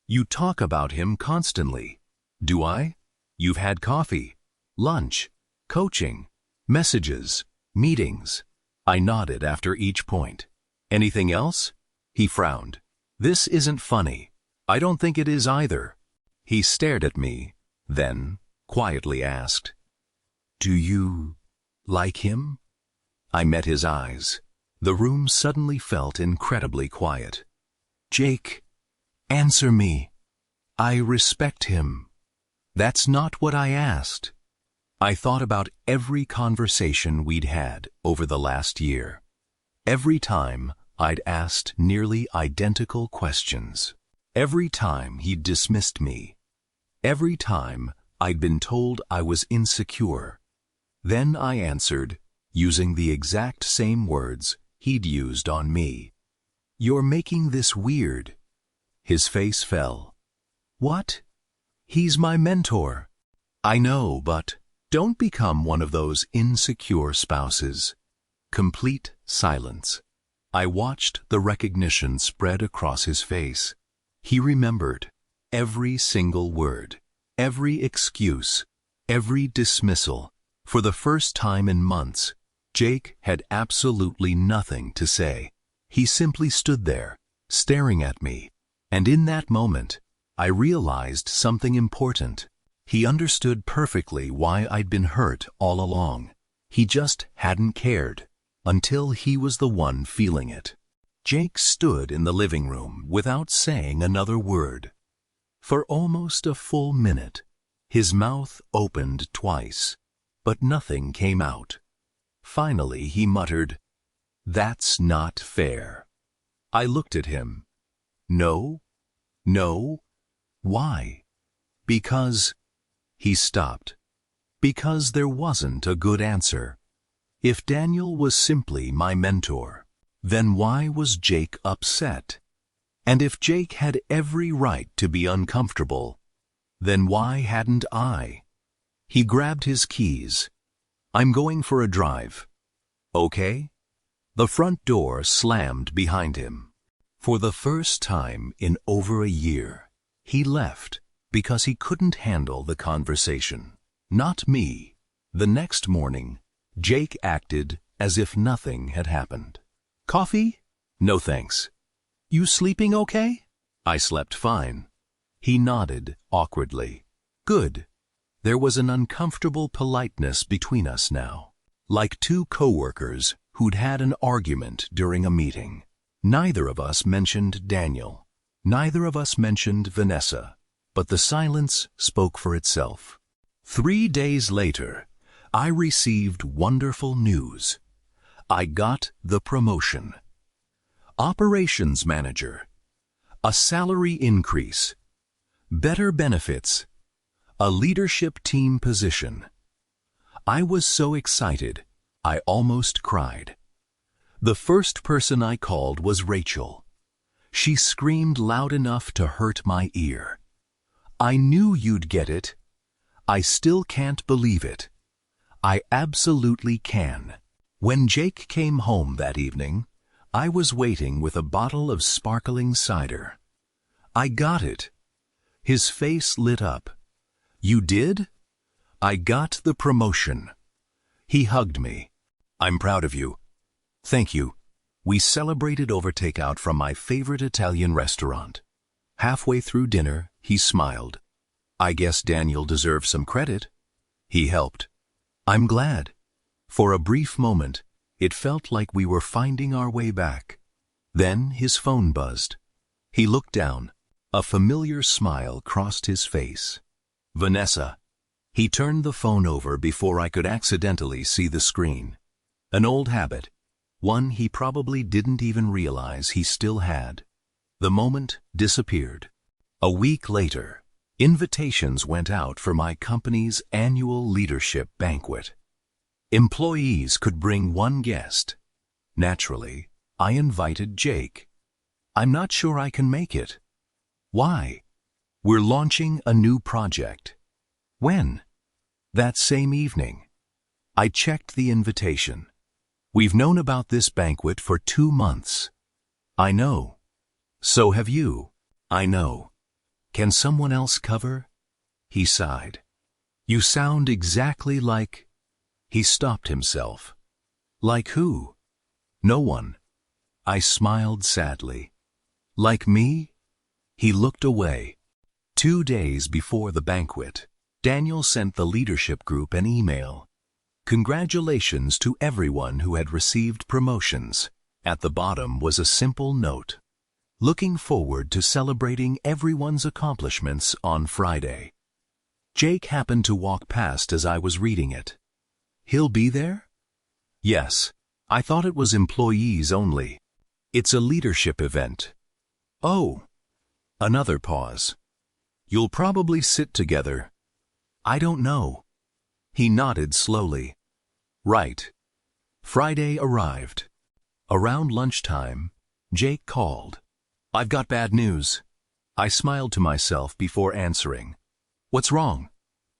You talk about him constantly." "Do I?" "You've had coffee, lunch, coaching, messages, meetings." I nodded after each point. "Anything else?" He frowned. "This isn't funny. I don't think it is either." He stared at me, then quietly asked, "Do you like him?" I met his eyes. The room suddenly felt incredibly quiet. "Jake, answer me. I respect him." "That's not what I asked." I thought about every conversation we'd had over the last year. Every time I'd asked nearly identical questions. Every time he'd dismissed me. Every time I'd been told I was insecure. Then I answered, using the exact same words he'd used on me. "You're making this weird." His face fell. "What? He's my mentor." "I know, but don't become one of those insecure spouses." Complete silence. I watched the recognition spread across his face. He remembered every single word, every excuse, every dismissal. For the first time in months, Jake had absolutely nothing to say. He simply stood there, staring at me, and in that moment, I realized something important. He understood perfectly why I'd been hurt all along. He just hadn't cared, until he was the one feeling it. Jake stood in the living room without saying another word. For almost a full minute, his mouth opened twice, but nothing came out. Finally he muttered, "That's not fair." I looked at him. "No? No? Why?" "Because..." He stopped. "Because there wasn't a good answer. If Daniel was simply my mentor, then why was Jake upset? And if Jake had every right to be uncomfortable, then why hadn't I?" He grabbed his keys. "I'm going for a drive." "Okay?" The front door slammed behind him. For the first time in over a year, he left because he couldn't handle the conversation. Not me. The next morning, Jake acted as if nothing had happened. "Coffee?" "No thanks." "You sleeping okay?" "I slept fine." He nodded awkwardly. "Good." There was an uncomfortable politeness between us now, like two coworkers who'd had an argument during a meeting. Neither of us mentioned Daniel. Neither of us mentioned Vanessa, but the silence spoke for itself. 3 days later, I received wonderful news. I got the promotion. Operations manager. a salary increase, better benefits, a leadership team position. I was so excited, I almost cried. The first person I called was Rachel. She screamed loud enough to hurt my ear. I knew you'd get it. I still can't believe it. I absolutely can. When Jake came home that evening, I was waiting with a bottle of sparkling cider. I got it. His face lit up. You did? I got the promotion. He hugged me. I'm proud of you. Thank you. We celebrated over takeout from my favorite Italian restaurant. Halfway through dinner, he smiled. I guess Daniel deserves some credit. He helped. I'm glad. For a brief moment, it felt like we were finding our way back. Then his phone buzzed. He looked down. A familiar smile crossed his face. Vanessa. He turned the phone over before I could accidentally see the screen. An old habit, one he probably didn't even realize he still had. The moment disappeared. A week later, invitations went out for my company's annual leadership banquet. Employees could bring one guest. Naturally, I invited Jake. I'm not sure I can make it. Why? We're launching a new project. When? That same evening. I checked the invitation. We've known about this banquet for 2 months. I know. So have you. I know. Can someone else cover? He sighed. You sound exactly like... He stopped himself. Like who? No one. I smiled sadly. Like me? He looked away. 2 days before the banquet, Daniel sent the leadership group an email. Congratulations to everyone who had received promotions. At the bottom was a simple note. Looking forward to celebrating everyone's accomplishments on Friday. Jake happened to walk past as I was reading it. He'll be there? Yes. I thought it was employees only. It's a leadership event. Oh. Another pause. You'll probably sit together. I don't know. He nodded slowly. Right. Friday arrived. Around lunchtime, Jake called. I've got bad news. I smiled to myself before answering. What's wrong?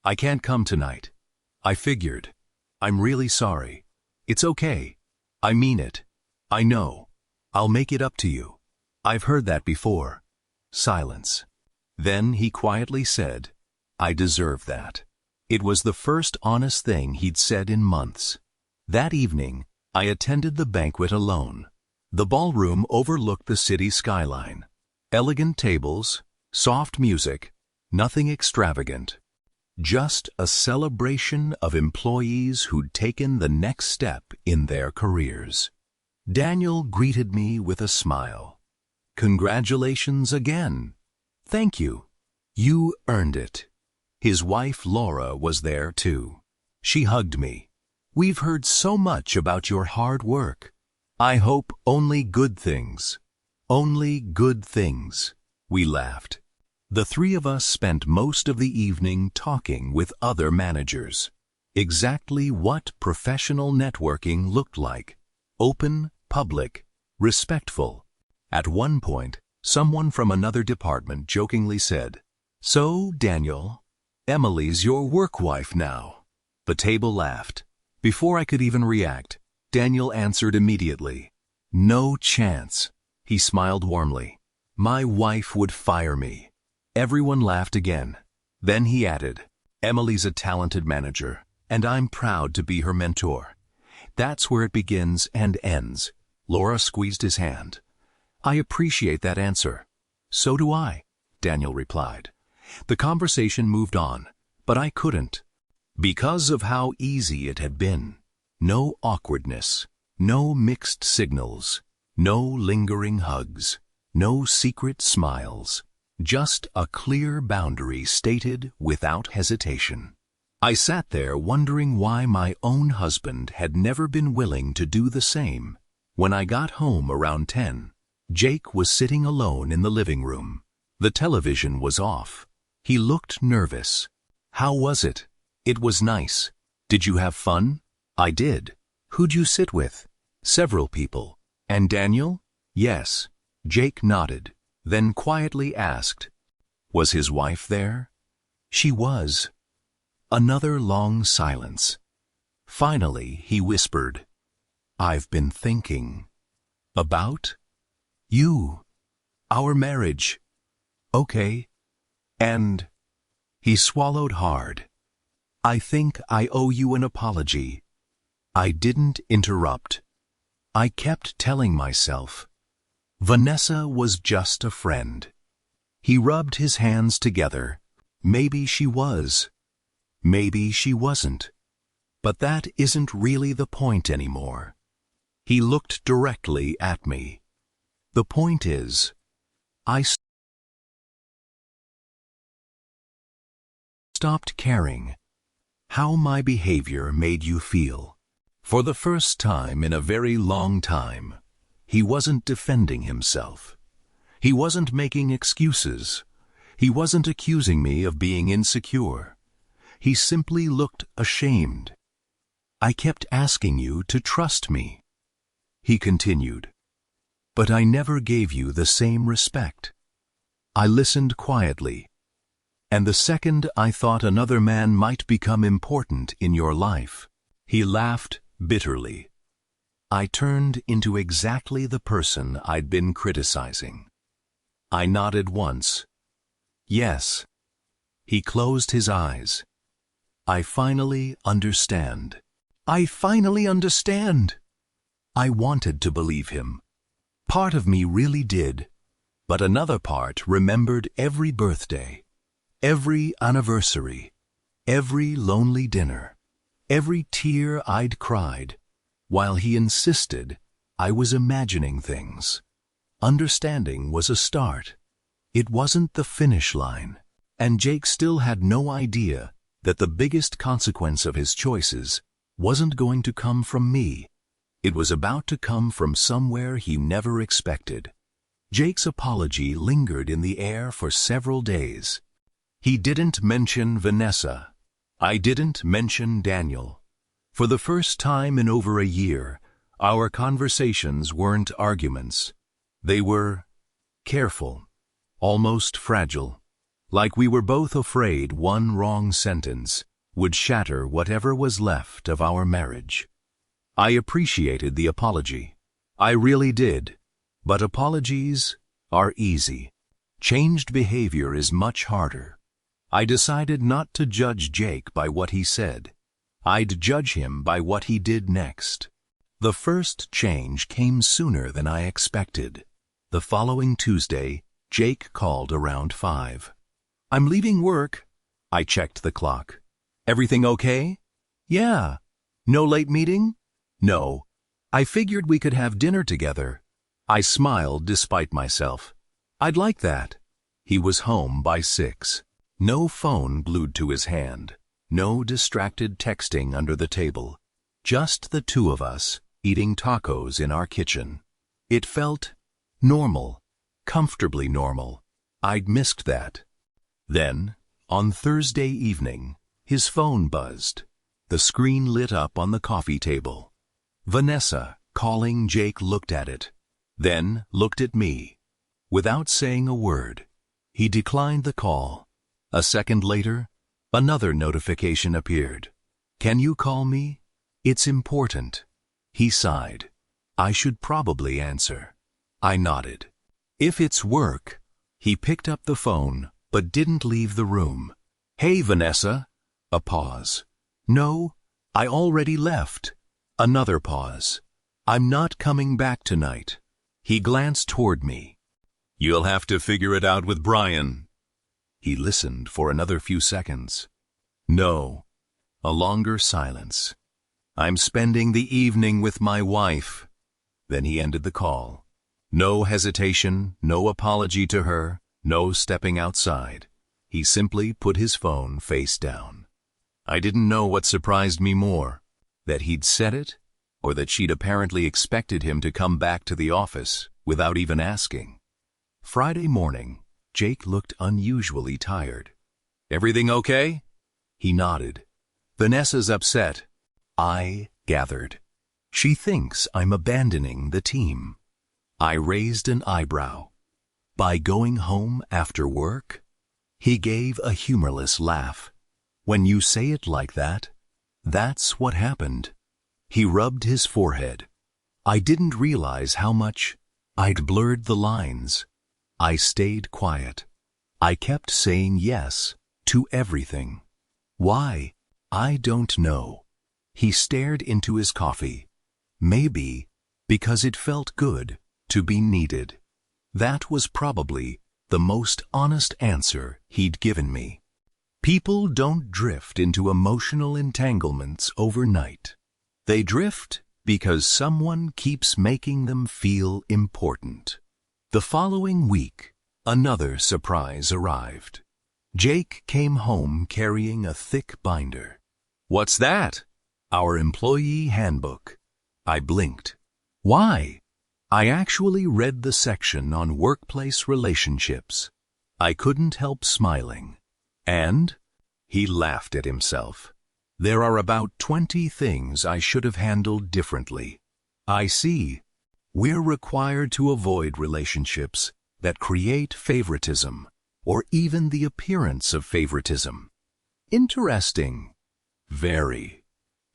I can't come tonight. I figured. I'm really sorry. It's okay. I mean it. I know. I'll make it up to you. I've heard that before. Silence. Then he quietly said, I deserve that. It was the first honest thing he'd said in months. That evening, I attended the banquet alone. The ballroom overlooked the city skyline. Elegant tables, soft music, nothing extravagant. Just a celebration of employees who'd taken the next step in their careers. Daniel greeted me with a smile. Congratulations again. Thank you. You earned it. His wife Laura was there too. She hugged me. We've heard so much about your hard work. I hope only good things. Only good things. We laughed. The three of us spent most of the evening talking with other managers. Exactly what professional networking looked like. Open, public, respectful. At one point, someone from another department jokingly said, So, Daniel, Emily's your work wife now. The table laughed. Before I could even react, Daniel answered immediately. No chance. He smiled warmly. My wife would fire me. Everyone laughed again. Then he added, Emily's a talented manager, and I'm proud to be her mentor. That's where it begins and ends. Laura squeezed his hand. I appreciate that answer. So do I, Daniel replied. The conversation moved on, but I couldn't. Because of how easy it had been. No awkwardness, no mixed signals, no lingering hugs, no secret smiles, just a clear boundary stated without hesitation. I sat there wondering why my own husband had never been willing to do the same. When I got home around 10, Jake was sitting alone in the living room. The television was off. He looked nervous. How was it? It was nice. Did you have fun? I did. Who'd you sit with? Several people. And Daniel? Yes. Jake nodded, then quietly asked, was his wife there? She was. Another long silence. Finally, he whispered, I've been thinking. About? You. Our marriage. Okay. And? He swallowed hard. I think I owe you an apology. I didn't interrupt. I kept telling myself, Vanessa was just a friend. He rubbed his hands together. Maybe she was. Maybe she wasn't. But that isn't really the point anymore. He looked directly at me. The point is, I stopped caring how my behavior made you feel. For the first time in a very long time, he wasn't defending himself. He wasn't making excuses. He wasn't accusing me of being insecure. He simply looked ashamed. I kept asking you to trust me. He continued, but I never gave you the same respect. I listened quietly, and the second I thought another man might become important in your life, he laughed bitterly. I turned into exactly the person I'd been criticizing. I nodded once. Yes. He closed his eyes. I finally understand. I finally understand. I wanted to believe him. Part of me really did, but another part remembered every birthday, every anniversary, every lonely dinner, every tear I'd cried, while he insisted I was imagining things. Understanding was a start. It wasn't the finish line, and Jake still had no idea that the biggest consequence of his choices wasn't going to come from me. It was about to come from somewhere he never expected. Jake's apology lingered in the air for several days. He didn't mention Vanessa. I didn't mention Daniel. For the first time in over a year, our conversations weren't arguments. They were careful, almost fragile, like we were both afraid one wrong sentence would shatter whatever was left of our marriage. I appreciated the apology. I really did. But apologies are easy. Changed behavior is much harder. I decided not to judge Jake by what he said. I'd judge him by what he did next. The first change came sooner than I expected. The following Tuesday, Jake called around 5. I'm leaving work. I checked the clock. Everything okay? Yeah. No late meeting? No. I figured we could have dinner together. I smiled despite myself. I'd like that. He was home by 6. No phone glued to his hand. No distracted texting under the table. Just the two of us, eating tacos in our kitchen. It felt normal, comfortably normal. I'd missed that. Then, on Thursday evening, his phone buzzed. The screen lit up on the coffee table. Vanessa, calling. Jake looked at it, then looked at me. Without saying a word, he declined the call. A second later, another notification appeared. Can you call me? It's important. He sighed. I should probably answer. I nodded. If it's work. He picked up the phone, but didn't leave the room. Hey, Vanessa. A pause. No, I already left. Another pause. I'm not coming back tonight. He glanced toward me. You'll have to figure it out with Brian. He listened for another few seconds. No. A longer silence. I'm spending the evening with my wife. Then he ended the call. No hesitation, no apology to her, no stepping outside. He simply put his phone face down. I didn't know what surprised me more, that he'd said it, or that she'd apparently expected him to come back to the office. without even asking. Friday morning, Jake looked unusually tired. "Everything okay?" He nodded. "Vanessa's upset." I gathered. She thinks I'm abandoning the team. I raised an eyebrow. "By going home after work?" He gave a humorless laugh. "When you say it like that, that's what happened." He rubbed his forehead. I didn't realize how much I'd blurred the lines. I stayed quiet. I kept saying yes to everything. Why? I don't know. He stared into his coffee. Maybe because it felt good to be needed. That was probably the most honest answer he'd given me. People don't drift into emotional entanglements overnight. They drift because someone keeps making them feel important. The following week, another surprise arrived. Jake came home carrying a thick binder. "What's that?" "Our employee handbook." I blinked. "Why?" I actually read the section on workplace relationships. I couldn't help smiling. "And?" He laughed at himself. "There are about 20 things I should have handled differently." "I see. We're required to avoid relationships that create favoritism, or even the appearance of favoritism." "Interesting." "Very."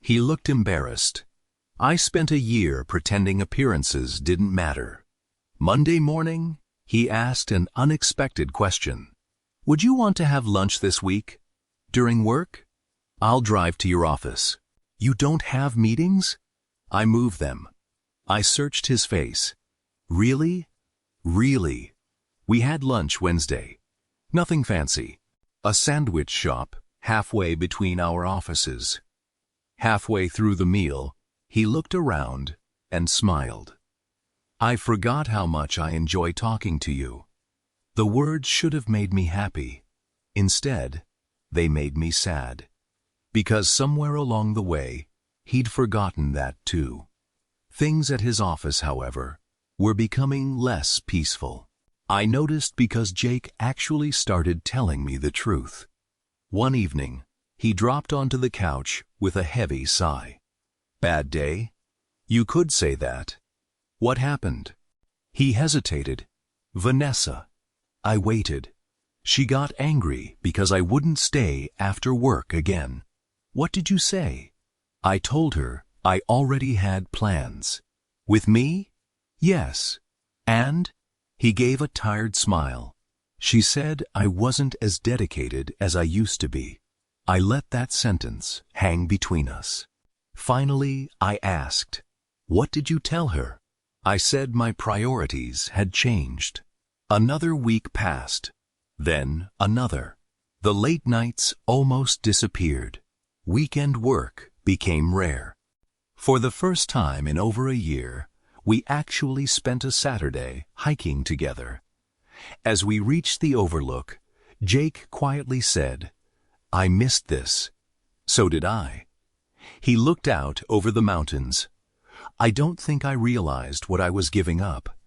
He looked embarrassed. I spent a year pretending appearances didn't matter. Monday morning, he asked an unexpected question. "Would you want to have lunch this week? During work?" "I'll drive to your office." "You don't have meetings?" "I move them." I searched his face. "Really?" "Really. We had lunch Wednesday. Nothing fancy. A sandwich shop halfway between our offices." Halfway through the meal, he looked around and smiled. "I forgot how much I enjoy talking to you." The words should have made me happy. Instead, they made me sad. Because somewhere along the way, he'd forgotten that too. Things at his office, however, were becoming less peaceful. I noticed because Jake actually started telling me the truth. One evening, he dropped onto the couch with a heavy sigh. "Bad day?" "You could say that." "What happened?" He hesitated. "Vanessa." I waited. "She got angry because I wouldn't stay after work again." "What did you say?" I told her I already had plans. "With me?" "Yes." "And?" He gave a tired smile. "She said I wasn't as dedicated as I used to be." I let that sentence hang between us. Finally, I asked, "What did you tell her?" I said my priorities had changed. Another week passed. Then another. The late nights almost disappeared. Weekend work became rare. For the first time in over a year, we actually spent a Saturday hiking together. As we reached the overlook, Jake quietly said, "I missed this." So did I. He looked out over the mountains. "I don't think I realized what I was giving up."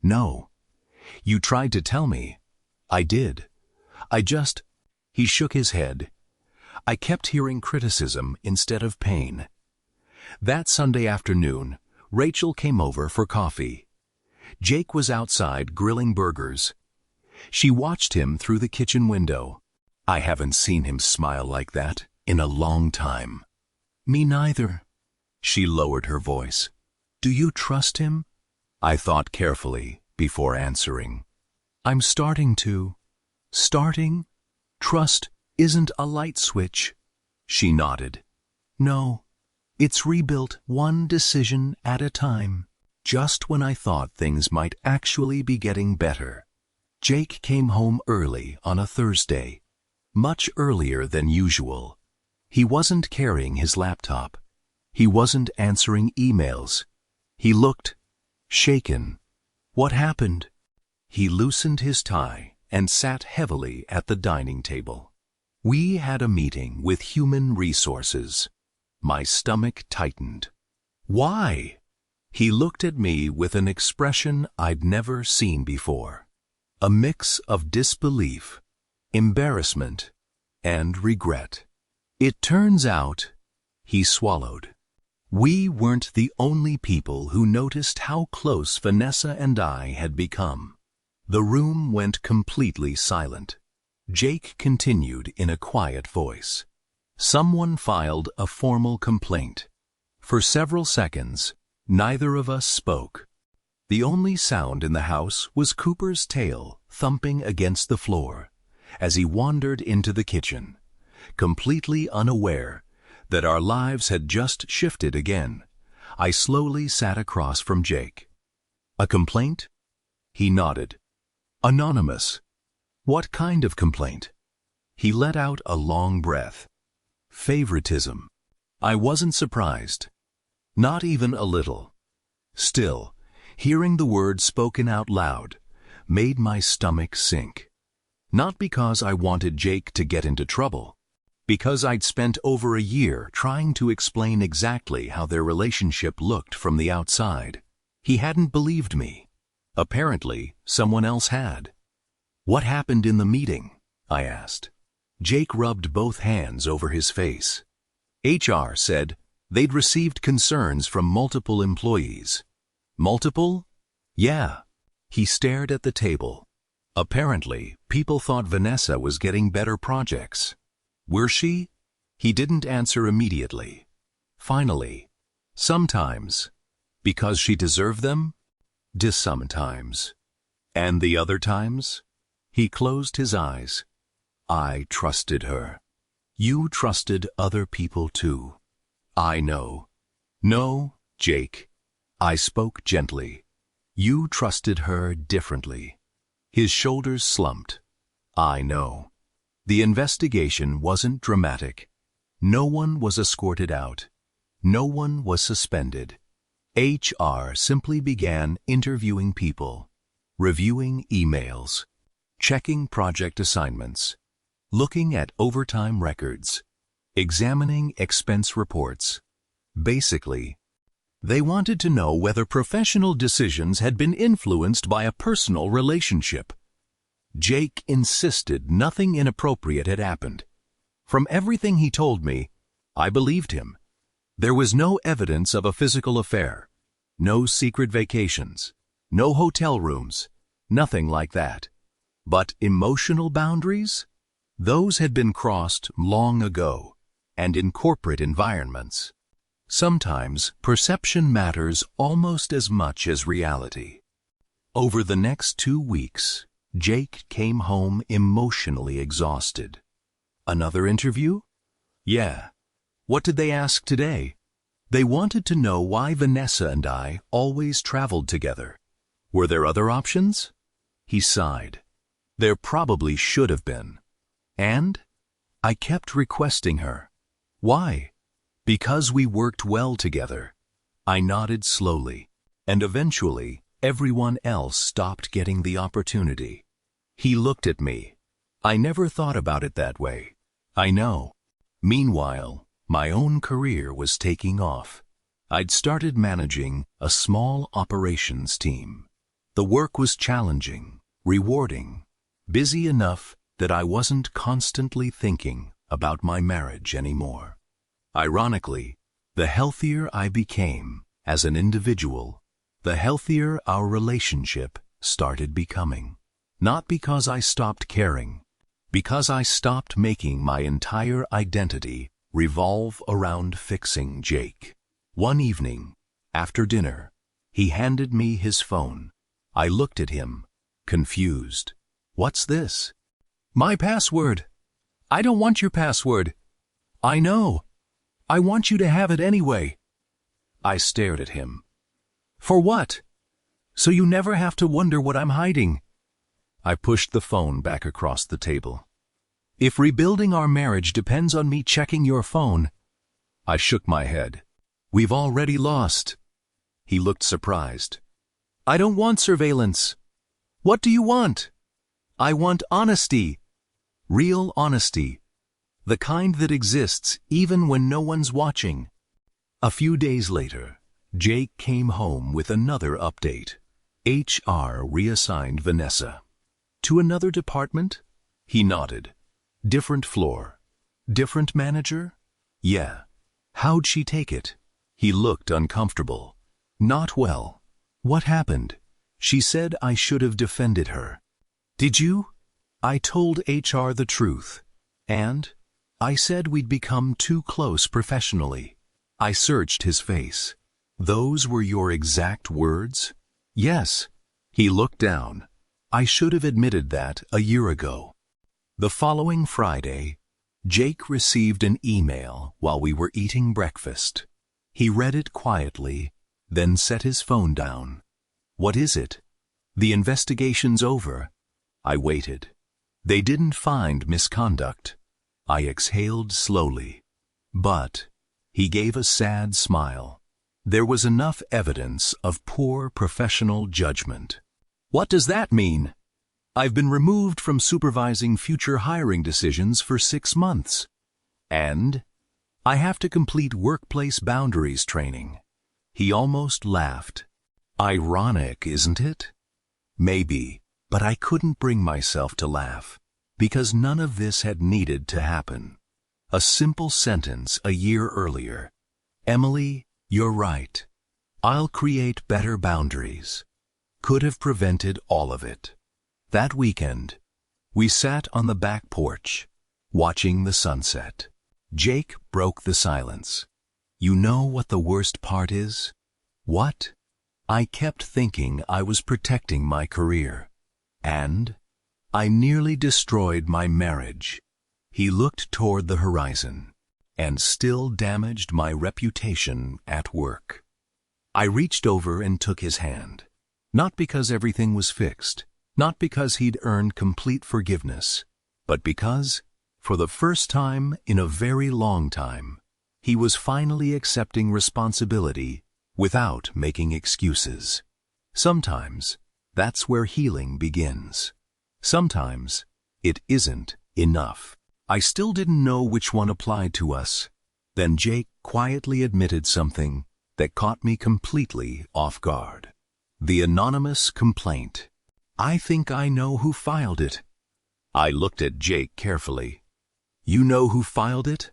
"No. You tried to tell me." "I did. He shook his head. "I kept hearing criticism instead of pain." That Sunday afternoon, Rachel came over for coffee. Jake was outside grilling burgers. She watched him through the kitchen window. I haven't seen him smile like that in a long time. "Me neither." She lowered her voice. "Do you trust him?" I thought carefully before answering. "I'm starting to." "Starting? Trust isn't a light switch." She nodded. "No, it's rebuilt one decision at a time." Just when I thought things might actually be getting better, Jake came home early on a Thursday, much earlier than usual. He wasn't carrying his laptop. He wasn't answering emails. He looked shaken. "What happened?" He loosened his tie and sat heavily at the dining table. "We had a meeting with Human Resources." My stomach tightened. "Why?" He looked at me with an expression I'd never seen before. A mix of disbelief, embarrassment, and regret. It turns out, he swallowed, we weren't the only people who noticed how close Vanessa and I had become. The room went completely silent. Jake continued in a quiet voice. Someone filed a formal complaint. For several seconds, neither of us spoke. The only sound in the house was Cooper's tail thumping against the floor as he wandered into the kitchen, completely unaware that our lives had just shifted again. I slowly sat across from Jake. A complaint? He nodded. Anonymous. What kind of complaint? He let out a long breath. Favoritism. I wasn't surprised. Not even a little. Still, hearing the word spoken out loud made my stomach sink. Not because I wanted Jake to get into trouble, because I'd spent over a year trying to explain exactly how their relationship looked from the outside. He hadn't believed me. Apparently, someone else had. What happened in the meeting? I asked. Jake rubbed both hands over his face. HR said they'd received concerns from multiple employees. Multiple? Yeah. He stared at the table. Apparently, people thought Vanessa was getting better projects. Were she? He didn't answer immediately. Finally, sometimes. Because she deserved them? Sometimes. And the other times? He closed his eyes. I trusted her. You trusted other people too. I know. No, Jake. I spoke gently. You trusted her differently. His shoulders slumped. I know. The investigation wasn't dramatic. No one was escorted out. No one was suspended. HR simply began interviewing people, reviewing emails, checking project assignments, looking at overtime records, examining expense reports. Basically, they wanted to know whether professional decisions had been influenced by a personal relationship. Jake insisted nothing inappropriate had happened. From everything he told me, I believed him. There was no evidence of a physical affair, no secret vacations, no hotel rooms, nothing like that. But emotional boundaries? Those had been crossed long ago, and in corporate environments. Sometimes perception matters almost as much as reality. Over the next 2 weeks, Jake came home emotionally exhausted. Another interview? Yeah. What did they ask today? They wanted to know why Vanessa and I always traveled together. Were there other options? He sighed. There probably should have been. And? I kept requesting her. Why? Because we worked well together. I nodded slowly, and eventually everyone else stopped getting the opportunity. He looked at me. I never thought about it that way. I know. Meanwhile, my own career was taking off. I'd started managing a small operations team. The work was challenging, rewarding, busy enough that I wasn't constantly thinking about my marriage anymore. Ironically, the healthier I became as an individual, the healthier our relationship started becoming. Not because I stopped caring, because I stopped making my entire identity revolve around fixing Jake. One evening, after dinner, he handed me his phone. I looked at him, confused. What's this? My password. I don't want your password. I know. I want you to have it anyway. I stared at him. For what? So you never have to wonder what I'm hiding. I pushed the phone back across the table. If rebuilding our marriage depends on me checking your phone. I shook my head. We've already lost. He looked surprised. I don't want surveillance. What do you want? I want honesty. Real honesty. The kind that exists even when no one's watching. A few days later, Jake came home with another update. HR reassigned Vanessa. To another department? He nodded. Different floor. Different manager? Yeah. How'd she take it? He looked uncomfortable. Not well. What happened? She said I should have defended her. Did you? I told HR the truth. And? I said we'd become too close professionally. I searched his face. Those were your exact words? Yes. He looked down. I should have admitted that a year ago. The following Friday, Jake received an email while we were eating breakfast. He read it quietly, then set his phone down. What is it? The investigation's over. I waited. They didn't find misconduct. I exhaled slowly. But he gave a sad smile. There was enough evidence of poor professional judgment. What does that mean? I've been removed from supervising future hiring decisions for 6 months. And I have to complete workplace boundaries training. He almost laughed. Ironic, isn't it? Maybe, but I couldn't bring myself to laugh, because none of this had needed to happen. A simple sentence a year earlier. Emily, you're right. I'll create better boundaries. Could have prevented all of it. That weekend, we sat on the back porch, watching the sunset. Jake broke the silence. You know what the worst part is? What? I kept thinking I was protecting my career. And I nearly destroyed my marriage. He looked toward the horizon, and still damaged my reputation at work. I reached over and took his hand. Not because everything was fixed, not because he'd earned complete forgiveness, but because, for the first time in a very long time, he was finally accepting responsibility without making excuses. Sometimes, that's where healing begins. Sometimes, it isn't enough. I still didn't know which one applied to us. Then Jake quietly admitted something that caught me completely off guard. The anonymous complaint. I think I know who filed it. I looked at Jake carefully. You know who filed it?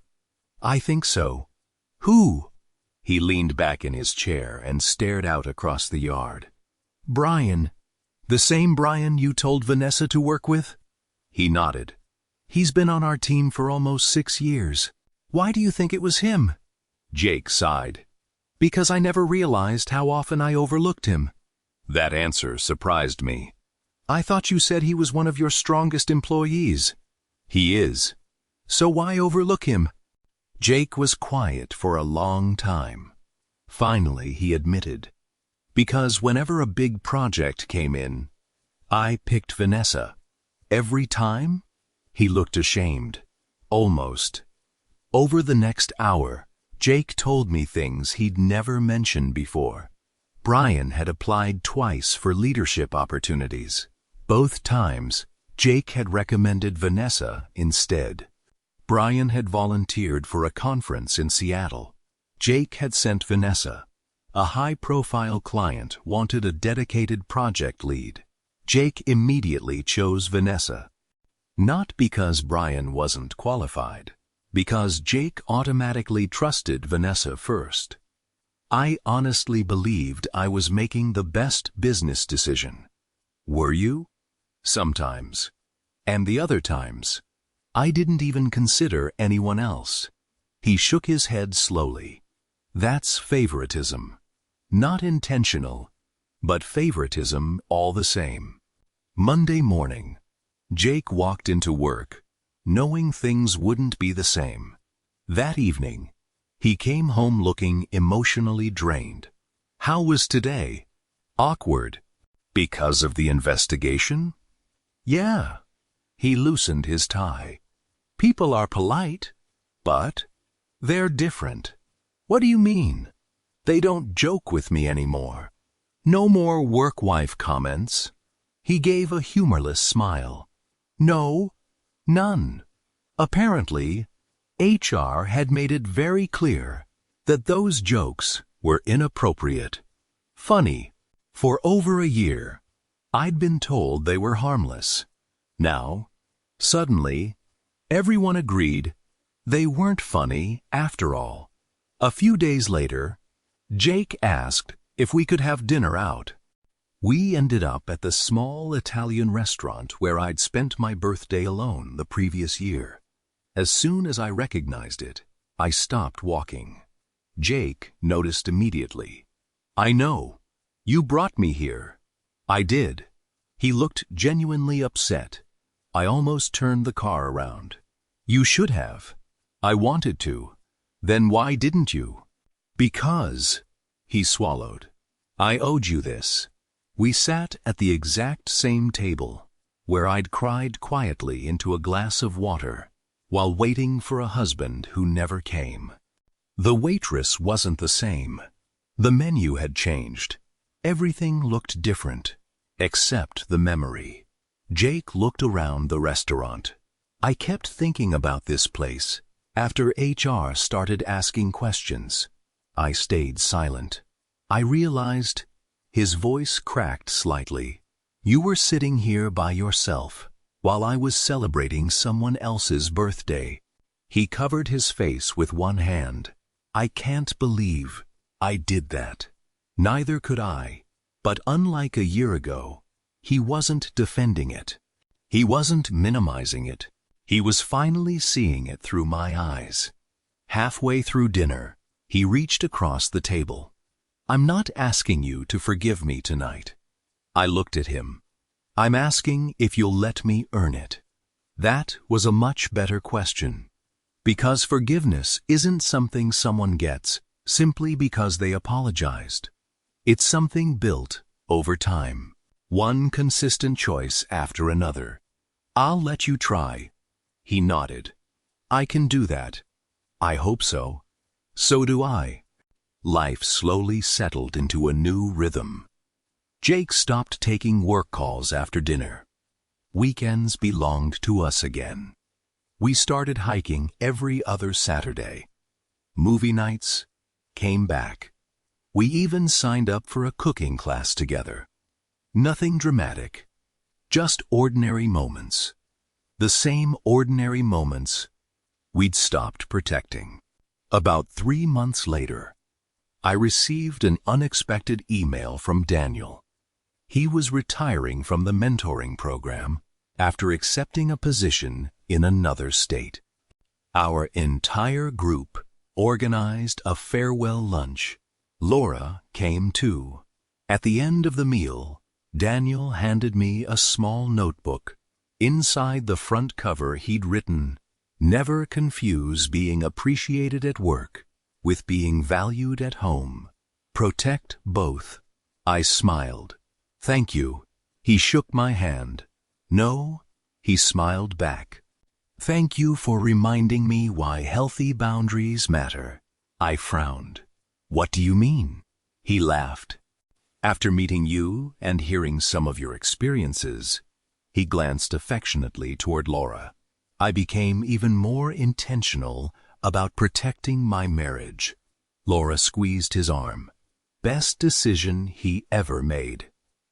I think so. Who? He leaned back in his chair and stared out across the yard. Brian. The same Brian you told Vanessa to work with? He nodded. He's been on our team for almost 6 years. Why do you think it was him? Jake sighed. Because I never realized how often I overlooked him. That answer surprised me. I thought you said he was one of your strongest employees. He is. So why overlook him? Jake was quiet for a long time. Finally, he admitted. Because whenever a big project came in, I picked Vanessa. Every time? He looked ashamed. Almost. Over the next hour, Jake told me things he'd never mentioned before. Brian had applied twice for leadership opportunities. Both times, Jake had recommended Vanessa instead. Brian had volunteered for a conference in Seattle. Jake had sent Vanessa. A high-profile client wanted a dedicated project lead. Jake immediately chose Vanessa. Not because Brian wasn't qualified, because Jake automatically trusted Vanessa first. I honestly believed I was making the best business decision. Were you? Sometimes. And the other times, I didn't even consider anyone else. He shook his head slowly. That's favoritism. Not intentional, but favoritism all the same. Monday morning, Jake walked into work, knowing things wouldn't be the same. That evening, he came home looking emotionally drained. How was today? Awkward. Because of the investigation? Yeah. He loosened his tie. People are polite, but they're different. What do you mean? They don't joke with me anymore. No more work-wife comments. He gave a humorless smile. No, none. Apparently, HR had made it very clear that those jokes were inappropriate, funny. For over a year, I'd been told they were harmless. Now, suddenly, everyone agreed they weren't funny after all. A few days later, Jake asked if we could have dinner out. We ended up at the small Italian restaurant where I'd spent my birthday alone the previous year. As soon as I recognized it, I stopped walking. Jake noticed immediately. "I know. You brought me here." "I did." He looked genuinely upset. I almost turned the car around. "You should have." "I wanted to." "Then why didn't you?" "Because," he swallowed, "I owed you this." We sat at the exact same table, where I'd cried quietly into a glass of water while waiting for a husband who never came. The waitress wasn't the same. The menu had changed. Everything looked different, except the memory. Jake looked around the restaurant. I kept thinking about this place after HR started asking questions. I stayed silent. I realized his voice cracked slightly. "You were sitting here by yourself while I was celebrating someone else's birthday." He covered his face with one hand. "I can't believe I did that." Neither could I, but unlike a year ago, he wasn't defending it. He wasn't minimizing it. He was finally seeing it through my eyes. Halfway through dinner, he reached across the table. "I'm not asking you to forgive me tonight." I looked at him. "I'm asking if you'll let me earn it." That was a much better question. Because forgiveness isn't something someone gets simply because they apologized. It's something built over time. One consistent choice after another. "I'll let you try." He nodded. "I can do that." "I hope so." "So do I." Life slowly settled into a new rhythm. Jake stopped taking work calls after dinner. Weekends belonged to us again. We started hiking every other Saturday. Movie nights came back. We even signed up for a cooking class together. Nothing dramatic, just ordinary moments. The same ordinary moments we'd stopped protecting. About 3 months later, I received an unexpected email from Daniel. He was retiring from the mentoring program after accepting a position in another state. Our entire group organized a farewell lunch. Laura came too. At the end of the meal, Daniel handed me a small notebook. Inside the front cover he'd written, "Never confuse being appreciated at work with being valued at home. Protect both." I smiled. "Thank you." He shook my hand. "No," he smiled back. "Thank you for reminding me why healthy boundaries matter." I frowned. "What do you mean?" He laughed. "After meeting you and hearing some of your experiences," he glanced affectionately toward Laura, "I became even more intentional about protecting my marriage." Laura squeezed his arm. Best decision he ever made.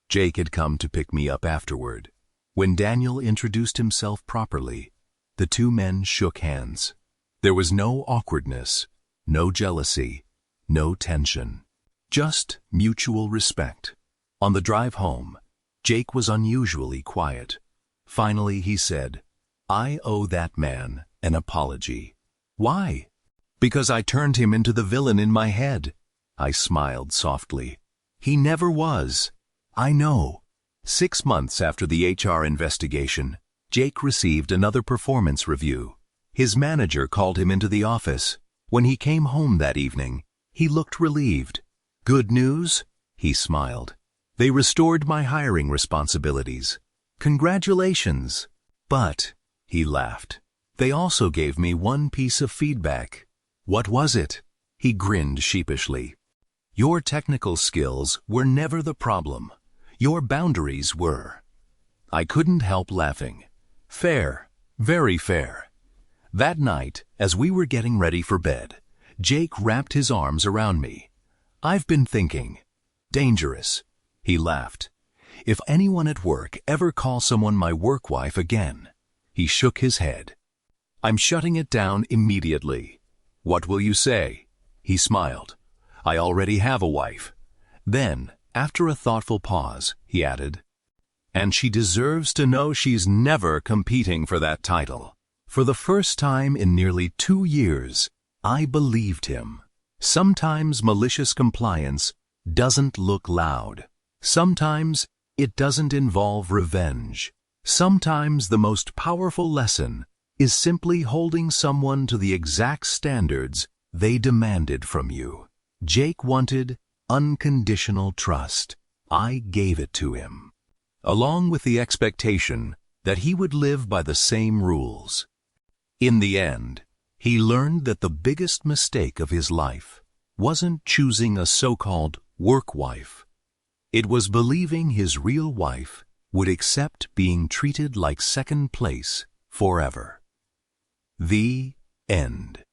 Jake had come to pick me up afterward. When Daniel introduced himself properly, the two men shook hands. There was no awkwardness, no jealousy, no tension. Just mutual respect. On the drive home, Jake was unusually quiet. Finally he said, "I owe that man an apology." "Why?" "Because I turned him into the villain in my head." I smiled softly. "He never was." "I know." 6 months after the HR investigation, Jake received another performance review. His manager called him into the office. When he came home that evening, he looked relieved. "Good news?" He smiled. "They restored my hiring responsibilities. Congratulations." "But," he laughed, "they also gave me one piece of feedback." "What was it?" He grinned sheepishly. "Your technical skills were never the problem. Your boundaries were." I couldn't help laughing. Fair, very fair. That night, as we were getting ready for bed, Jake wrapped his arms around me. I've been thinking. Dangerous. He laughed. If anyone at work ever calls someone my work wife again. He shook his head. I'm shutting it down immediately. What will you say? He smiled. I already have a wife. Then, after a thoughtful pause, he added, and she deserves to know she's never competing for that title. For the first time in nearly 2 years, I believed him. Sometimes malicious compliance doesn't look loud. Sometimes it doesn't involve revenge. Sometimes the most powerful lesson is simply holding someone to the exact standards they demanded from you. Jake wanted unconditional trust. I gave it to him, along with the expectation that he would live by the same rules. In the end, he learned that the biggest mistake of his life wasn't choosing a so-called work wife. It was believing his real wife would accept being treated like second place forever. The end.